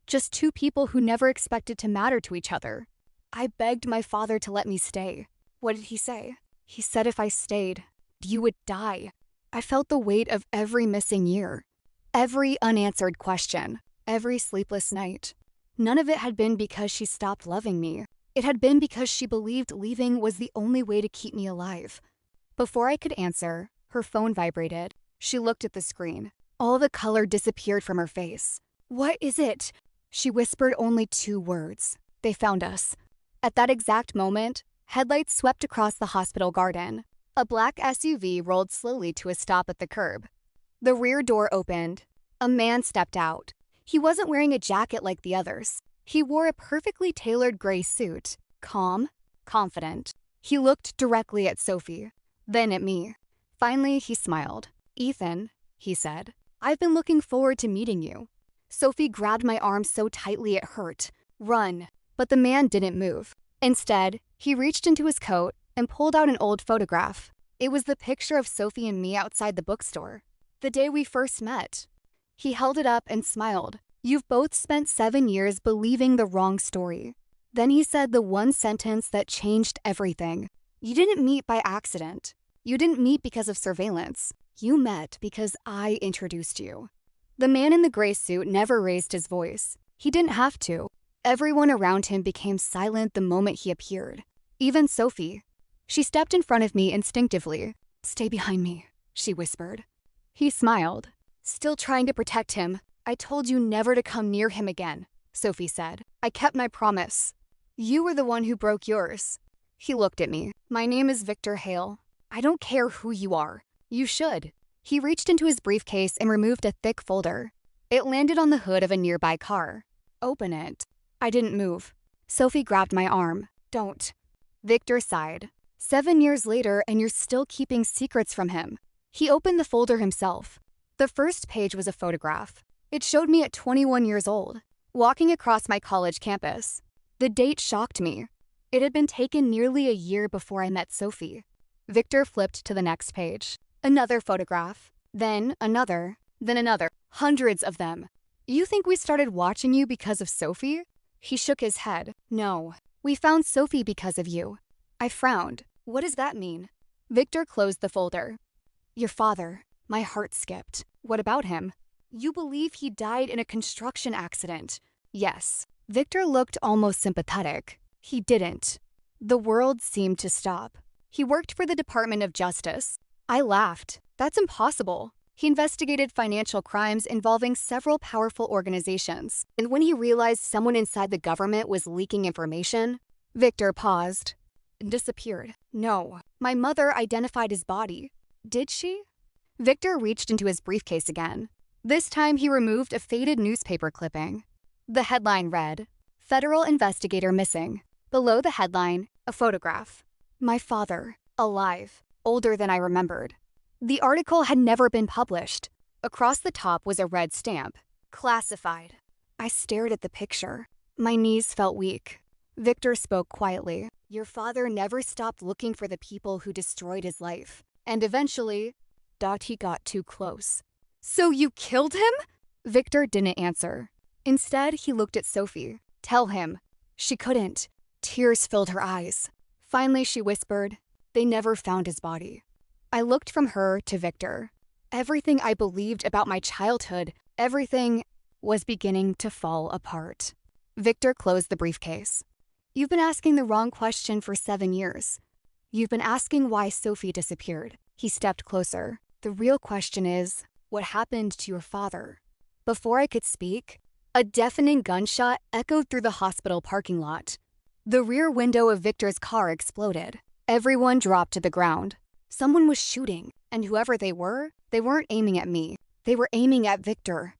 Just two people who never expected to matter to each other. I begged my father to let me stay. What did he say? He said if I stayed, you would die. I felt the weight of every missing year. Every unanswered question. Every sleepless night. None of it had been because she stopped loving me. It had been because she believed leaving was the only way to keep me alive. Before I could answer, her phone vibrated. She looked at the screen. All the color disappeared from her face. What is it? She whispered only 2 words. They found us. At that exact moment, headlights swept across the hospital garden. A black SUV rolled slowly to a stop at the curb. The rear door opened. A man stepped out. He wasn't wearing a jacket like the others. He wore a perfectly tailored gray suit. Calm, confident. He looked directly at Sophie, then at me. Finally, he smiled. Ethan, he said, I've been looking forward to meeting you. Sophie grabbed my arm so tightly it hurt. Run. But the man didn't move. Instead, he reached into his coat and pulled out an old photograph. It was the picture of Sophie and me outside the bookstore. The day we first met. He held it up and smiled. You've both spent 7 years believing the wrong story. Then he said the one sentence that changed everything. You didn't meet by accident. You didn't meet because of surveillance. You met because I introduced you. The man in the gray suit never raised his voice. He didn't have to. Everyone around him became silent the moment he appeared. Even Sophie. She stepped in front of me instinctively. Stay behind me, she whispered. He smiled. Still trying to protect him. I told you never to come near him again, Sophie said. I kept my promise. You were the one who broke yours. He looked at me. My name is Victor Hale. I don't care who you are. You should. He reached into his briefcase and removed a thick folder. It landed on the hood of a nearby car. Open it. I didn't move. Sophie grabbed my arm. Don't. Victor sighed. 7 years later, and you're still keeping secrets from him. He opened the folder himself. The first page was a photograph. It showed me at 21 years old, walking across my college campus. The date shocked me. It had been taken nearly a year before I met Sophie. Victor flipped to the next page. Another photograph. Then another. Then another. Hundreds of them. You think we started watching you because of Sophie? He shook his head. No. We found Sophie because of you. I frowned. What does that mean? Victor closed the folder. Your father. My heart skipped. What about him? You believe he died in a construction accident. Yes. Victor looked almost sympathetic. He didn't. The world seemed to stop. He worked for the Department of Justice. I laughed. That's impossible. He investigated financial crimes involving several powerful organizations. And when he realized someone inside the government was leaking information, Victor paused and disappeared. No. My mother identified his body. Did she? Victor reached into his briefcase again. This time he removed a faded newspaper clipping. The headline read, "Federal Investigator Missing." Below the headline, a photograph. My father, alive, older than I remembered. The article had never been published. Across the top was a red stamp, classified. I stared at the picture. My knees felt weak. Victor spoke quietly. Your father never stopped looking for the people who destroyed his life. And eventually, he got too close. So you killed him? Victor didn't answer. Instead, he looked at Sophie. Tell him. She couldn't. Tears filled her eyes. Finally, she whispered, they never found his body. I looked from her to Victor. Everything I believed about my childhood, everything was beginning to fall apart. Victor closed the briefcase. You've been asking the wrong question for 7 years. You've been asking why Sophie disappeared. He stepped closer. The real question is, what happened to your father? Before I could speak, a deafening gunshot echoed through the hospital parking lot. The rear window of Victor's car exploded. Everyone dropped to the ground. Someone was shooting, and whoever they weren't aiming at me. They were aiming at Victor.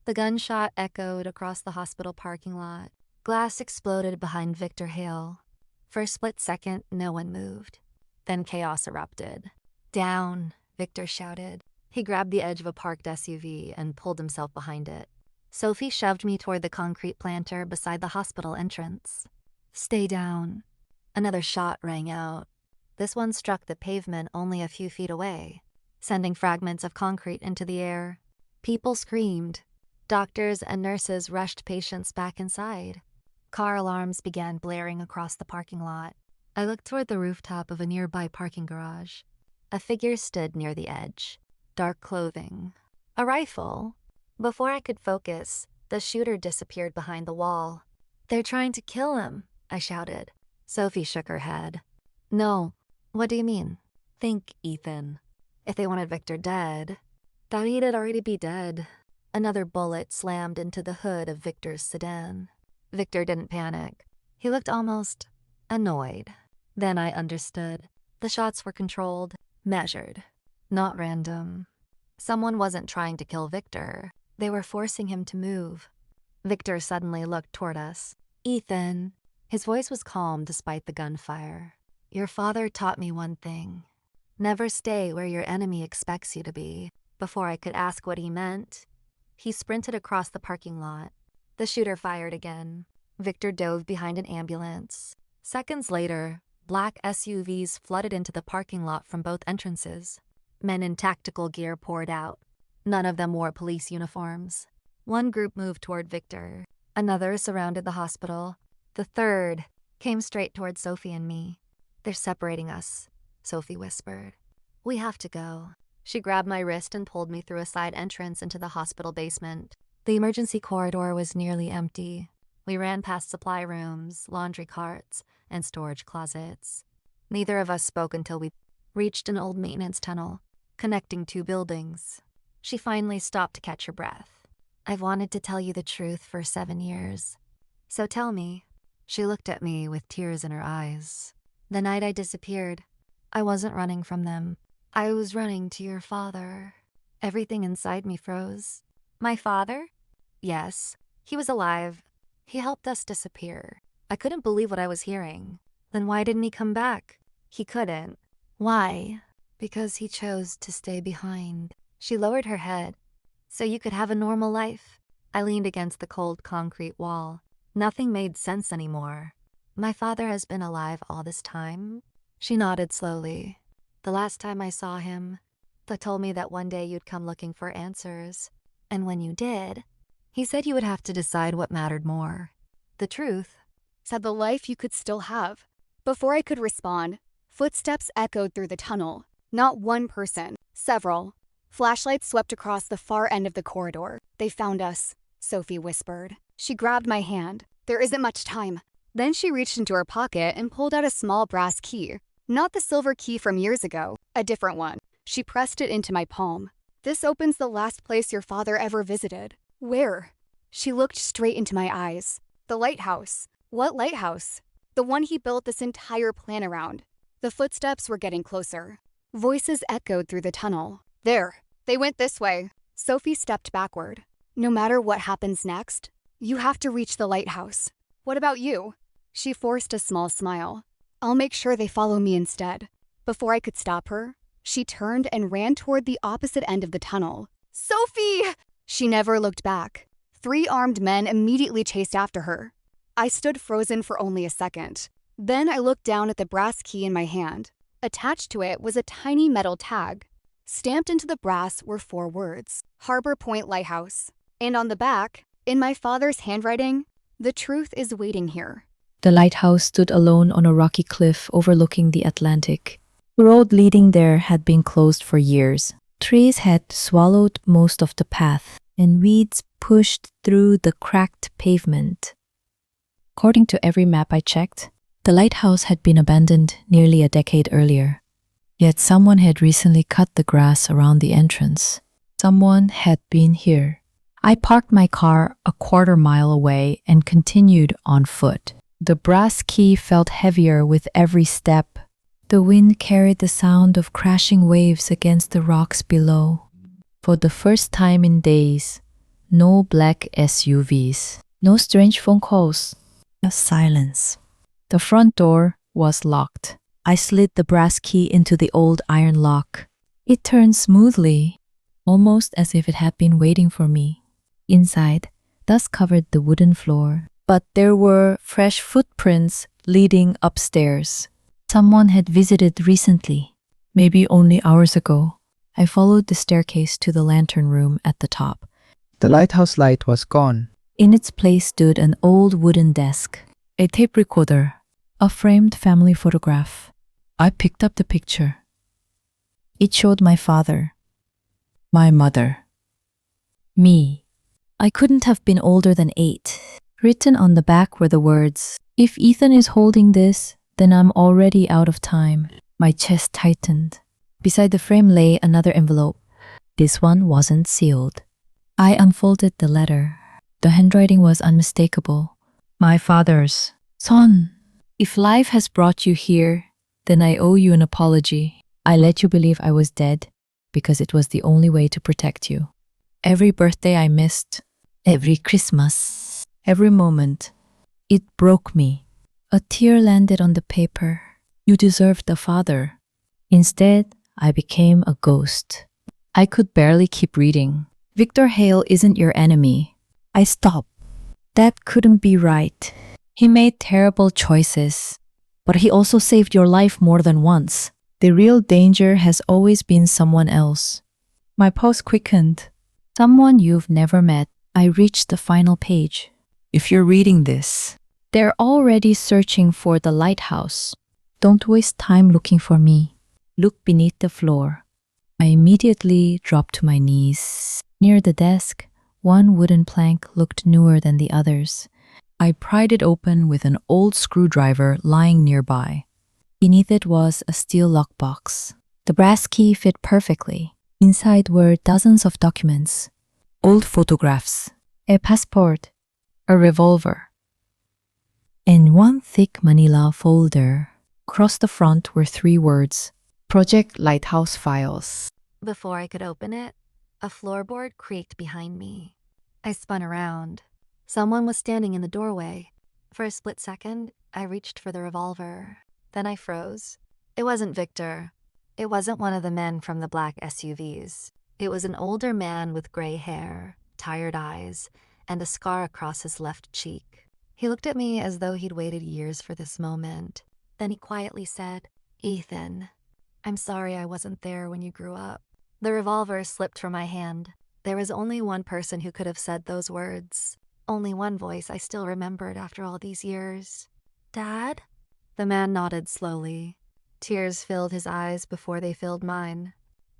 The gunshot echoed across the hospital parking lot. Glass exploded behind Victor Hale. For a split second, no one moved. Then chaos erupted. Down, Victor shouted. He grabbed the edge of a parked SUV and pulled himself behind it. Sophie shoved me toward the concrete planter beside the hospital entrance. Stay down. Another shot rang out. This one struck the pavement only a few feet away, sending fragments of concrete into the air. People screamed. Doctors and nurses rushed patients back inside. Car alarms began blaring across the parking lot. I looked toward the rooftop of a nearby parking garage. A figure stood near the edge. Dark clothing. A rifle. Before I could focus, the shooter disappeared behind the wall. They're trying to kill him, I shouted. Sophie shook her head. No. What do you mean? Think, Ethan. If they wanted Victor dead, he'd already be dead. Another bullet slammed into the hood of Victor's sedan. Victor didn't panic. He looked almost annoyed. Then I understood. The shots were controlled, measured, not random. Someone wasn't trying to kill Victor. They were forcing him to move. Victor suddenly looked toward us. Ethan. His voice was calm despite the gunfire. Your father taught me one thing. Never stay where your enemy expects you to be. Before I could ask what he meant, he sprinted across the parking lot. The shooter fired again. Victor dove behind an ambulance. Seconds later, black SUVs flooded into the parking lot from both entrances. Men in tactical gear poured out. None of them wore police uniforms. One group moved toward Victor. Another surrounded the hospital. The third came straight toward Sophie and me. They're separating us, Sophie whispered. We have to go. She grabbed my wrist and pulled me through a side entrance into the hospital basement. The emergency corridor was nearly empty. We ran past supply rooms, laundry carts, and storage closets. Neither of us spoke until we reached an old maintenance tunnel, connecting 2 buildings. She finally stopped to catch her breath. I've wanted to tell you the truth for 7 years. So tell me. She looked at me with tears in her eyes. The night I disappeared, I wasn't running from them. I was running to your father. Everything inside me froze. My father? Yes. He was alive. He helped us disappear. I couldn't believe what I was hearing. Then why didn't he come back? He couldn't. Why? Because he chose to stay behind. She lowered her head. So you could have a normal life. I leaned against the cold concrete wall. Nothing made sense anymore. My father has been alive all this time? She nodded slowly. The last time I saw him, he told me that one day you'd come looking for answers. And when you did, he said you would have to decide what mattered more. The truth. Said the life you could still have. Before I could respond, footsteps echoed through the tunnel. Not one person, several. Flashlights swept across the far end of the corridor. They found us, Sophie whispered. She grabbed my hand. There isn't much time. Then she reached into her pocket and pulled out a small brass key. Not the silver key from years ago, a different one. She pressed it into my palm. This opens the last place your father ever visited. Where? She looked straight into my eyes. The lighthouse. What lighthouse? The one he built this entire plan around. The footsteps were getting closer. Voices echoed through the tunnel. There. They went this way. Sophie stepped backward. No matter what happens next, you have to reach the lighthouse. What about you? She forced a small smile. I'll make sure they follow me instead. Before I could stop her, she turned and ran toward the opposite end of the tunnel. Sophie! She never looked back. 3 armed men immediately chased after her. I stood frozen for only a second. Then I looked down at the brass key in my hand. Attached to it was a tiny metal tag. Stamped into the brass were 4 words, Harbor Point Lighthouse. And on the back, in my father's handwriting, the truth is waiting here. The lighthouse stood alone on a rocky cliff overlooking the Atlantic. The road leading there had been closed for years. Trees had swallowed most of the path, and weeds pushed through the cracked pavement. According to every map I checked, the lighthouse had been abandoned nearly a decade earlier. Yet someone had recently cut the grass around the entrance. Someone had been here. I parked my car a quarter mile away and continued on foot. The brass key felt heavier with every step. The wind carried the sound of crashing waves against the rocks below. For the first time in days, no black SUVs, no strange phone calls, just silence. The front door was locked. I slid the brass key into the old iron lock. It turned smoothly, almost as if it had been waiting for me. Inside, dust covered the wooden floor, but there were fresh footprints leading upstairs. Someone had visited recently, maybe only hours ago. I followed the staircase to the lantern room at the top. The lighthouse light was gone. In its place stood an old wooden desk, a tape recorder, a framed family photograph. I picked up the picture. It showed my father, my mother, me. I couldn't have been older than 8. Written on the back were the words, "If Ethan is holding this, then I'm already out of time." My chest tightened. Beside the frame lay another envelope. This one wasn't sealed. I unfolded the letter. The handwriting was unmistakable. My father's. "Son, if life has brought you here, then I owe you an apology. I let you believe I was dead because it was the only way to protect you. Every birthday I missed, every Christmas, every moment, it broke me." A tear landed on the paper. "You deserved a father." Instead, I became a ghost. I could barely keep reading. "Victor Hale isn't your enemy." I stopped. That couldn't be right. He made terrible choices, but he also saved your life more than once. The real danger has always been someone else. My pulse quickened. Someone you've never met. I reached the final page. "If you're reading this, they're already searching for the lighthouse. Don't waste time looking for me. Look beneath the floor." I immediately dropped to my knees. Near the desk, one wooden plank looked newer than the others. I pried it open with an old screwdriver lying nearby. Beneath it was a steel lockbox. The brass key fit perfectly. Inside were dozens of documents, old photographs, a passport, a revolver, and one thick manila folder. Across the front were 3 words, Project Lighthouse Files. Before I could open it, a floorboard creaked behind me. I spun around. Someone was standing in the doorway. For a split second, I reached for the revolver. Then I froze. It wasn't Victor. It wasn't one of the men from the black SUVs. It was an older man with gray hair, tired eyes, and a scar across his left cheek. He looked at me as though he'd waited years for this moment. Then he quietly said, "Ethan, I'm sorry I wasn't there when you grew up." The revolver slipped from my hand. There was only one person who could have said those words. Only one voice I still remembered after all these years. "Dad?" The man nodded slowly. Tears filled his eyes before they filled mine.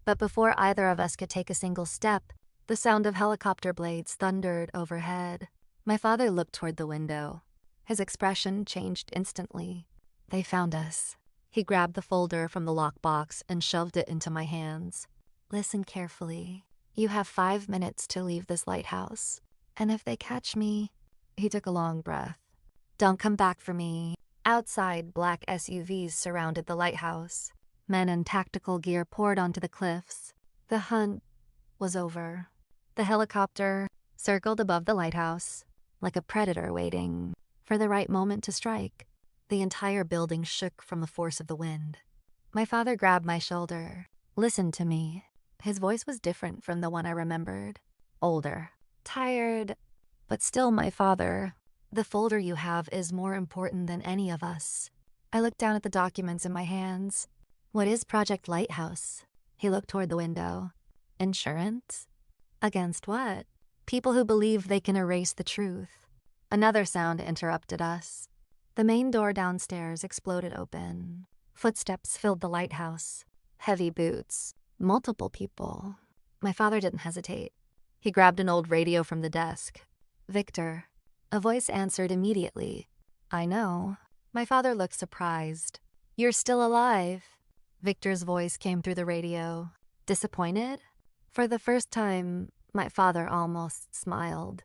But before either of us could take a single step, the sound of helicopter blades thundered overhead. My father looked toward the window. His expression changed instantly. They found us. He grabbed the folder from the lockbox and shoved it into my hands. "Listen carefully. You have 5 minutes to leave this lighthouse. And if they catch me..." He took a long breath. "Don't come back for me." Outside, black SUVs surrounded the lighthouse. Men in tactical gear poured onto the cliffs. The hunt was over. The helicopter circled above the lighthouse, like a predator waiting for the right moment to strike. The entire building shook from the force of the wind. My father grabbed my shoulder, listened to me. His voice was different from the one I remembered. Older, tired, but still my father. The folder you have is more important than any of us. I looked down at the documents in my hands. What is Project Lighthouse? He looked toward the window. Insurance? Against what? People who believe they can erase the truth. Another sound interrupted us. The main door downstairs exploded open. Footsteps filled the lighthouse. Heavy boots. Multiple people. My father didn't hesitate. He grabbed an old radio from the desk. Victor. A voice answered immediately. I know. My father looked surprised. You're still alive. Victor's voice came through the radio. Disappointed? For the first time, my father almost smiled.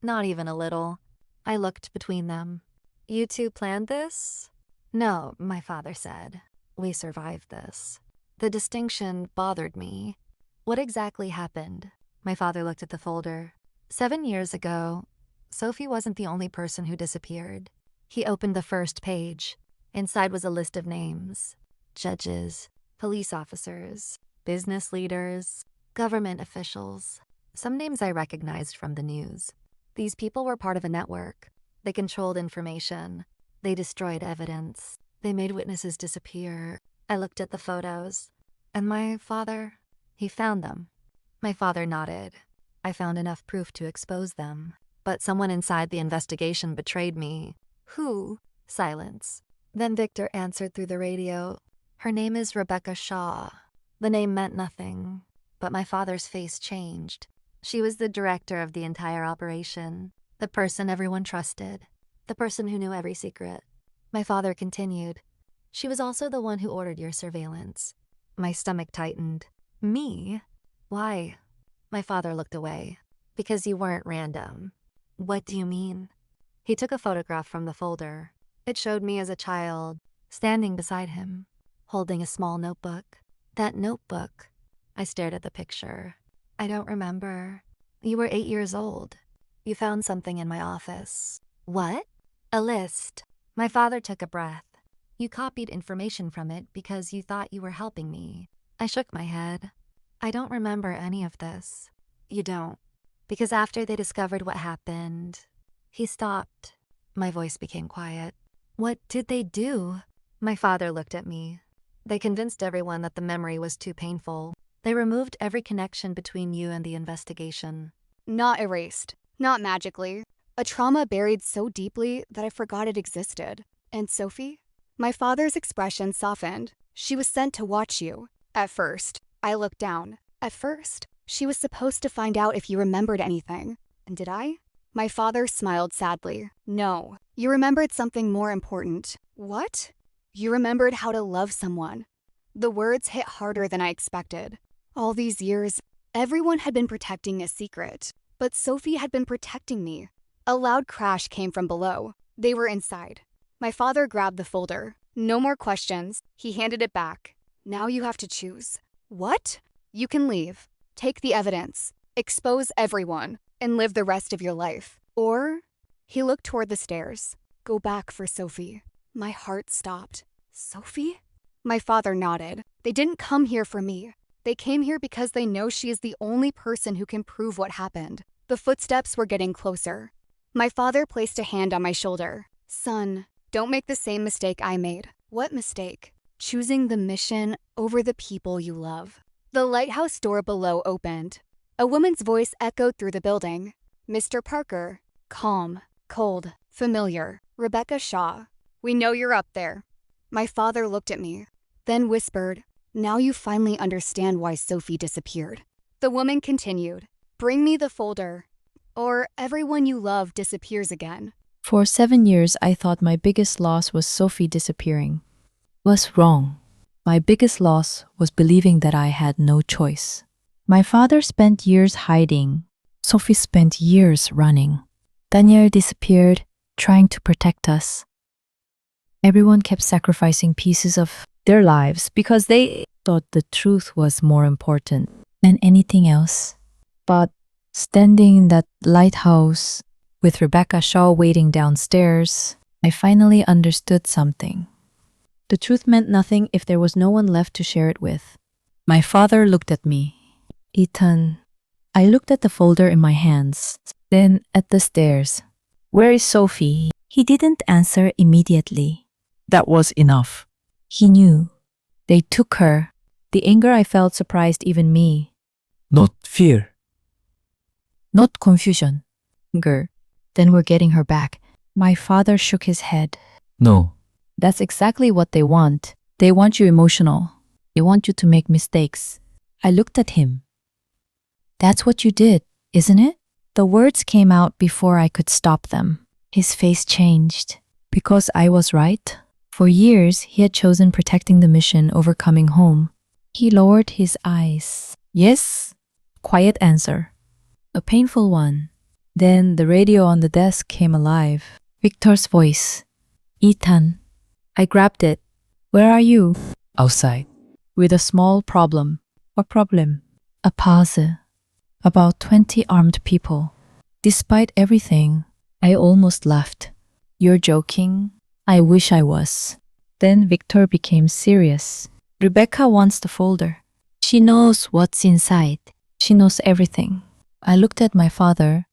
Not even a little. I looked between them. You two planned this? No, my father said. We survived this. The distinction bothered me. What exactly happened? My father looked at the folder. 7 years ago, Sophie wasn't the only person who disappeared. He opened the first page. Inside was a list of names. Judges, police officers, business leaders, government officials. Some names I recognized from the news. These people were part of a network. They controlled information. They destroyed evidence. They made witnesses disappear. I looked at the photos. And my father, he found them. My father nodded. I found enough proof to expose them. But someone inside the investigation betrayed me. Who? Silence. Then Victor answered through the radio. Her name is Rebecca Shaw. The name meant nothing, but my father's face changed. She was the director of the entire operation, the person everyone trusted, the person who knew every secret. My father continued. She was also the one who ordered your surveillance. My stomach tightened. Me? Why? My father looked away. Because you weren't random. What do you mean? He took a photograph from the folder. It showed me as a child, standing beside him, holding a small notebook. That notebook. I stared at the picture. I don't remember. You were 8 years old. You found something in my office. What? A list. My father took a breath. You copied information from it because you thought you were helping me. I shook my head. I don't remember any of this. You don't. Because after they discovered what happened, he stopped. My voice became quiet. What did they do? My father looked at me. They convinced everyone that the memory was too painful. They removed every connection between you and the investigation. Not erased. Not magically. A trauma buried so deeply that I forgot it existed. And Sophie? My father's expression softened. She was sent to watch you. At first, I looked down. At first, she was supposed to find out if you remembered anything. And did I? My father smiled sadly. No, you remembered something more important. What? You remembered how to love someone. The words hit harder than I expected. All these years, everyone had been protecting a secret. But Sophie had been protecting me. A loud crash came from below. They were inside. My father grabbed the folder. No more questions. He handed it back. Now you have to choose. What? You can leave. Take the evidence. Expose everyone. And live the rest of your life. Or, he looked toward the stairs. Go back for Sophie. My heart stopped. Sophie? My father nodded. They didn't come here for me. They came here because they know she is the only person who can prove what happened. The footsteps were getting closer. My father placed a hand on my shoulder. Son, don't make the same mistake I made. What mistake? Choosing the mission over the people you love. The lighthouse door below opened. A woman's voice echoed through the building. Mr. Parker. Calm, cold, familiar. Rebecca Shaw. We know you're up there. My father looked at me, then whispered, now you finally understand why Sophie disappeared. The woman continued, bring me the folder, or everyone you love disappears again. For 7 years, I thought my biggest loss was Sophie disappearing. Was wrong. My biggest loss was believing that I had no choice. My father spent years hiding. Sophie spent years running. Daniel disappeared, trying to protect us. Everyone kept sacrificing pieces of their lives because they thought the truth was more important than anything else. But Standing in that lighthouse with Rebecca Shaw waiting downstairs, I finally understood something. The truth meant nothing if there was no one left to share it with. My father looked at me. Ethan. I looked at the folder in my hands, then at the stairs. Where is Sophie? He didn't answer immediately. That was enough. He knew. They took her. The anger I felt surprised even me. Not fear. Not confusion. Anger. Then we're getting her back. My father shook his head. No. That's exactly what they want. They want you emotional. They want you to make mistakes. I looked at him. That's what you did, isn't it? The words came out before I could stop them. His face changed. Because I was right. For years, he had chosen protecting the mission over coming home. He lowered his eyes. Yes? Quiet answer. A painful one. Then the radio on the desk came alive. Victor's voice. Ethan. I grabbed it. Where are you? Outside. With a small problem. What problem? A pause. About 20 armed people. Despite everything, I almost laughed. You're joking? I wish I was. Then Victor became serious. Rebecca wants the folder. She knows what's inside. She knows everything. I looked at my father.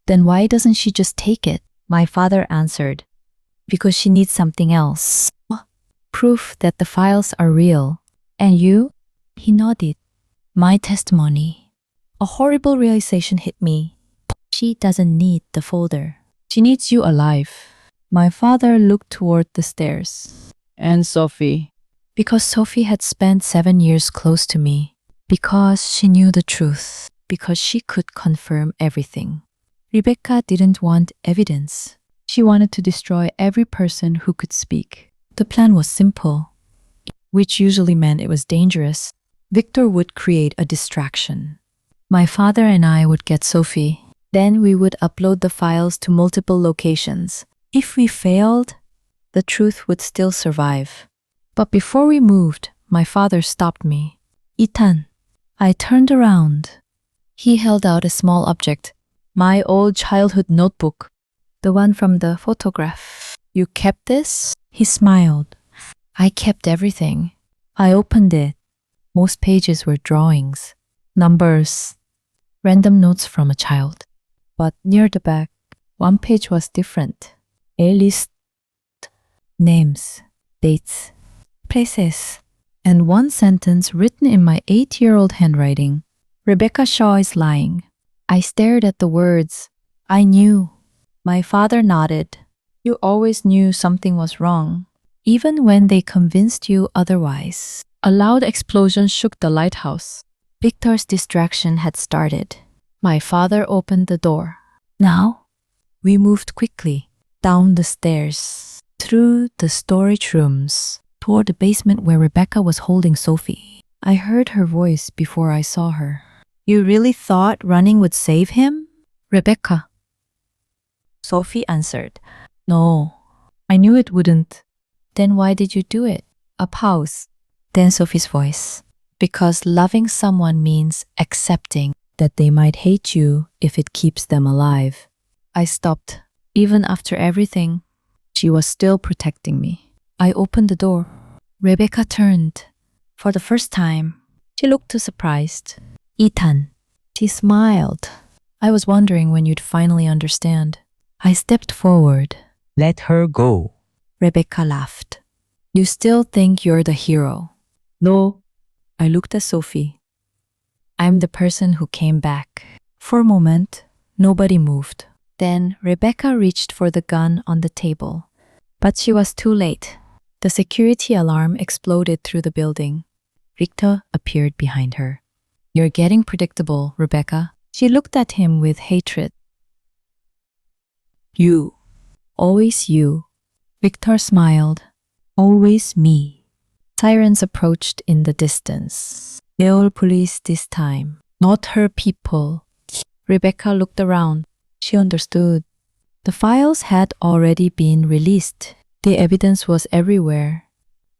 Then why doesn't she just take it? My father answered. Because she needs something else. Proof that the files are real. And you? He nodded. My testimony. A horrible realization hit me. She doesn't need the folder. She needs you alive. My father looked toward the stairs. And Sophie. Because Sophie had spent 7 years close to me. Because she knew the truth. Because she could confirm everything. Rebecca didn't want evidence. She wanted to destroy every person who could speak. The plan was simple, which usually meant it was dangerous. Victor would create a distraction. My father and I would get Sophie. Then we would upload the files to multiple locations. If we failed, the truth would still survive. But before we moved, my father stopped me. Ethan. I turned around. He held out a small object. My old childhood notebook. The one from the photograph. You kept this? He smiled. I kept everything. I opened it. Most pages were drawings, numbers, random notes from a child. But near the back, one page was different. A list, names, dates, places, and one sentence written in my 8-year-old handwriting. Rebecca Shaw is lying. I stared at the words. I knew. My father nodded. You always knew something was wrong, even when they convinced you otherwise. A loud explosion shook the lighthouse. Victor's distraction had started. My father opened the door. Now, we moved quickly, down the stairs, through the storage rooms, toward the basement where Rebecca was holding Sophie. I heard her voice before I saw her. You really thought running would save him? Rebecca. Sophie answered. No, I knew it wouldn't. Then why did you do it? A pause. Then Sophie's voice. Because loving someone means accepting that they might hate you if it keeps them alive. I stopped. Even after everything, she was still protecting me. I opened the door. Rebecca turned. For the first time, she looked too surprised. Ethan. She smiled. I was wondering when you'd finally understand. I stepped forward. Let her go. Rebecca laughed. You still think you're the hero? No. I looked at Sophie. I'm the person who came back. For a moment, nobody moved. Then Rebecca reached for the gun on the table. But she was too late. The security alarm exploded through the building. Victor appeared behind her. You're getting predictable, Rebecca. She looked at him with hatred. You. Always you. Victor smiled. Always me. Sirens approached in the distance. Male police this time. Not her people. Rebecca looked around. She understood. The files had already been released. The evidence was everywhere.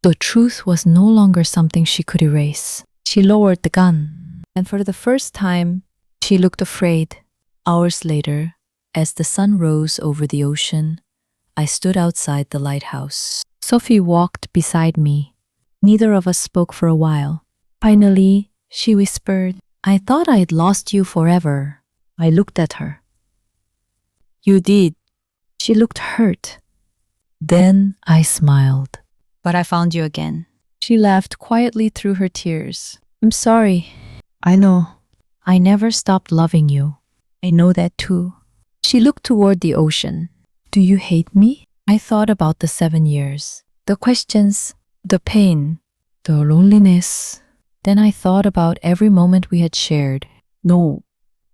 The truth was no longer something she could erase. She lowered the gun. And for the first time, she looked afraid. Hours later, as the sun rose over the ocean, I stood outside the lighthouse. Sophie walked beside me. Neither of us spoke for a while. Finally, she whispered, "I thought I'd lost you forever." I looked at her. "You did." She looked hurt. Then I smiled. But I found you again. She laughed quietly through her tears. "I'm sorry. I know. I never stopped loving you." "I know that too." She looked toward the ocean. "Do you hate me?" I thought about the 7 years, the questions, the pain, the loneliness. Then I thought about every moment we had shared. "No,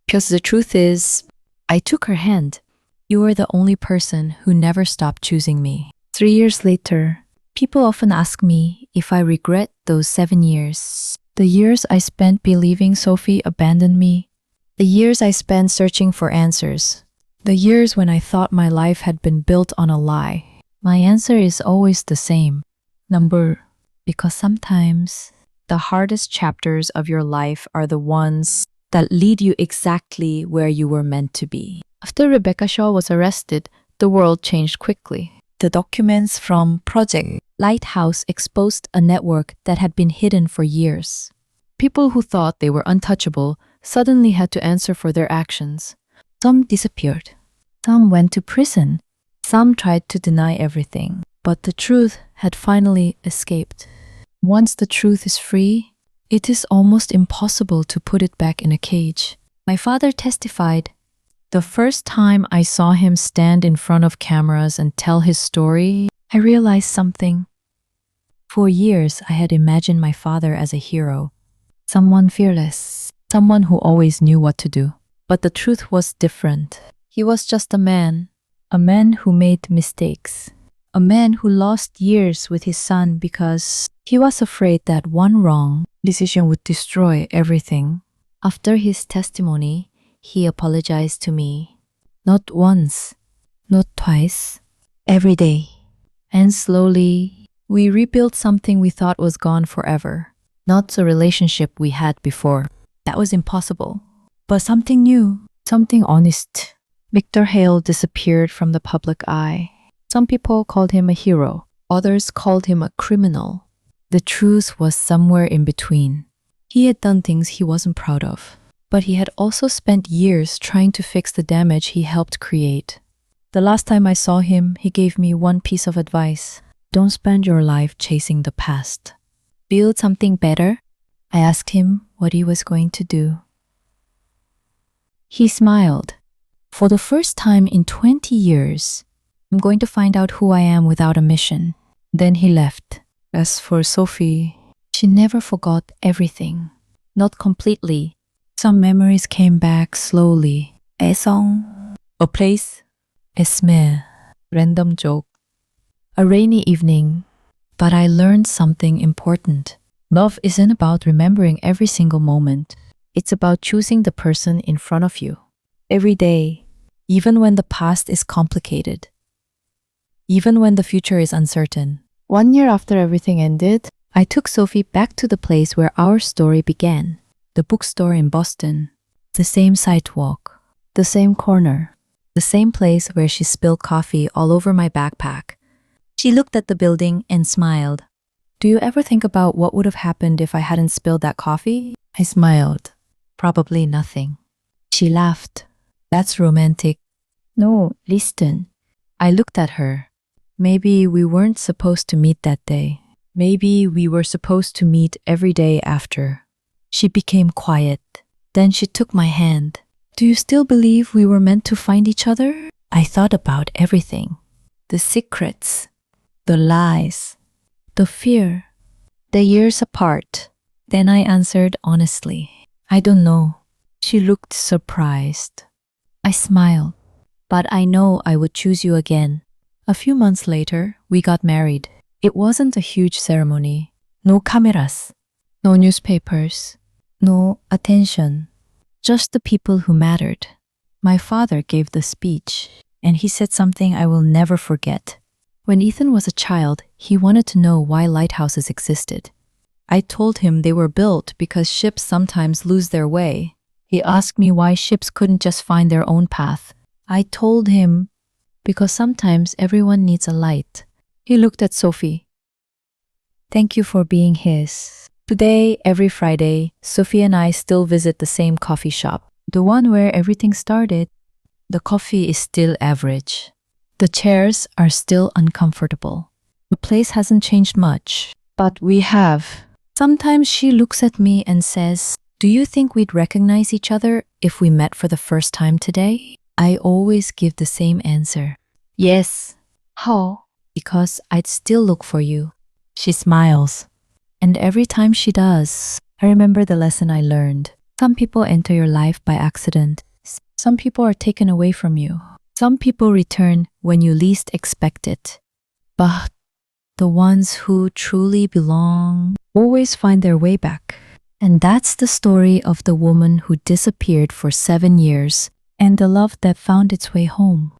because the truth is," I took her hand. "You were the only person who never stopped choosing me." 3 years later, people often ask me if I regret those 7 years. The years I spent believing Sophie abandoned me. The years I spent searching for answers. The years when I thought my life had been built on a lie. My answer is always the same. Number. Because sometimes the hardest chapters of your life are the ones that lead you exactly where you were meant to be. After Rebecca Shaw was arrested, the world changed quickly. The documents from Project Lighthouse exposed a network that had been hidden for years. People who thought they were untouchable suddenly had to answer for their actions. Some disappeared. Some went to prison. Some tried to deny everything. But the truth had finally escaped. Once the truth is free, it is almost impossible to put it back in a cage. My father testified. The first time I saw him stand in front of cameras and tell his story, I realized something. For years, I had imagined my father as a hero, someone fearless, someone who always knew what to do. But the truth was different. He was just a man who made mistakes, a man who lost years with his son because he was afraid that one wrong decision would destroy everything. After his testimony, he apologized to me. Not once, not twice, every day. And slowly, we rebuilt something we thought was gone forever. Not the relationship we had before. That was impossible. But something new, something honest. Victor Hale disappeared from the public eye. Some people called him a hero. Others called him a criminal. The truth was somewhere in between. He had done things he wasn't proud of. But he had also spent years trying to fix the damage he helped create. The last time I saw him, he gave me one piece of advice. Don't spend your life chasing the past. Build something better. I asked him what he was going to do. He smiled. For the first time in 20 years, I'm going to find out who I am without a mission. Then he left. As for Sophie, she never forgot everything. Not completely. Some memories came back slowly. A song, a place, a smell, random joke, a rainy evening. But I learned something important. Love isn't about remembering every single moment. It's about choosing the person in front of you. Every day, even when the past is complicated. Even when the future is uncertain. 1 year after everything ended, I took Sophie back to the place where our story began. The bookstore in Boston. The same sidewalk. The same corner. The same place where she spilled coffee all over my backpack. She looked at the building and smiled. Do you ever think about what would have happened if I hadn't spilled that coffee? I smiled. Probably nothing. She laughed. That's romantic. No, listen. I looked at her. Maybe we weren't supposed to meet that day. Maybe we were supposed to meet every day after. She became quiet. Then she took my hand. Do you still believe we were meant to find each other? I thought about everything. The secrets. The lies. The fear. The years apart. Then I answered honestly. I don't know. She looked surprised. I smiled. But I know I would choose you again. A few months later, we got married. It wasn't a huge ceremony. No cameras. No newspapers. No attention. Just the people who mattered. My father gave the speech, and he said something I will never forget. When Ethan was a child, he wanted to know why lighthouses existed. I told him they were built because ships sometimes lose their way. He asked me why ships couldn't just find their own path. I told him, because sometimes everyone needs a light. He looked at Sophie. Thank you for being his. Today, every Friday, Sophie and I still visit the same coffee shop. The one where everything started. The coffee is still average. The chairs are still uncomfortable. The place hasn't changed much, but we have. Sometimes she looks at me and says, "Do you think we'd recognize each other if we met for the first time today?" I always give the same answer. Yes. How? Because I'd still look for you. She smiles. And every time she does, I remember the lesson I learned. Some people enter your life by accident. Some people are taken away from you. Some people return when you least expect it. But the ones who truly belong always find their way back. And that's the story of the woman who disappeared for 7 years and the love that found its way home.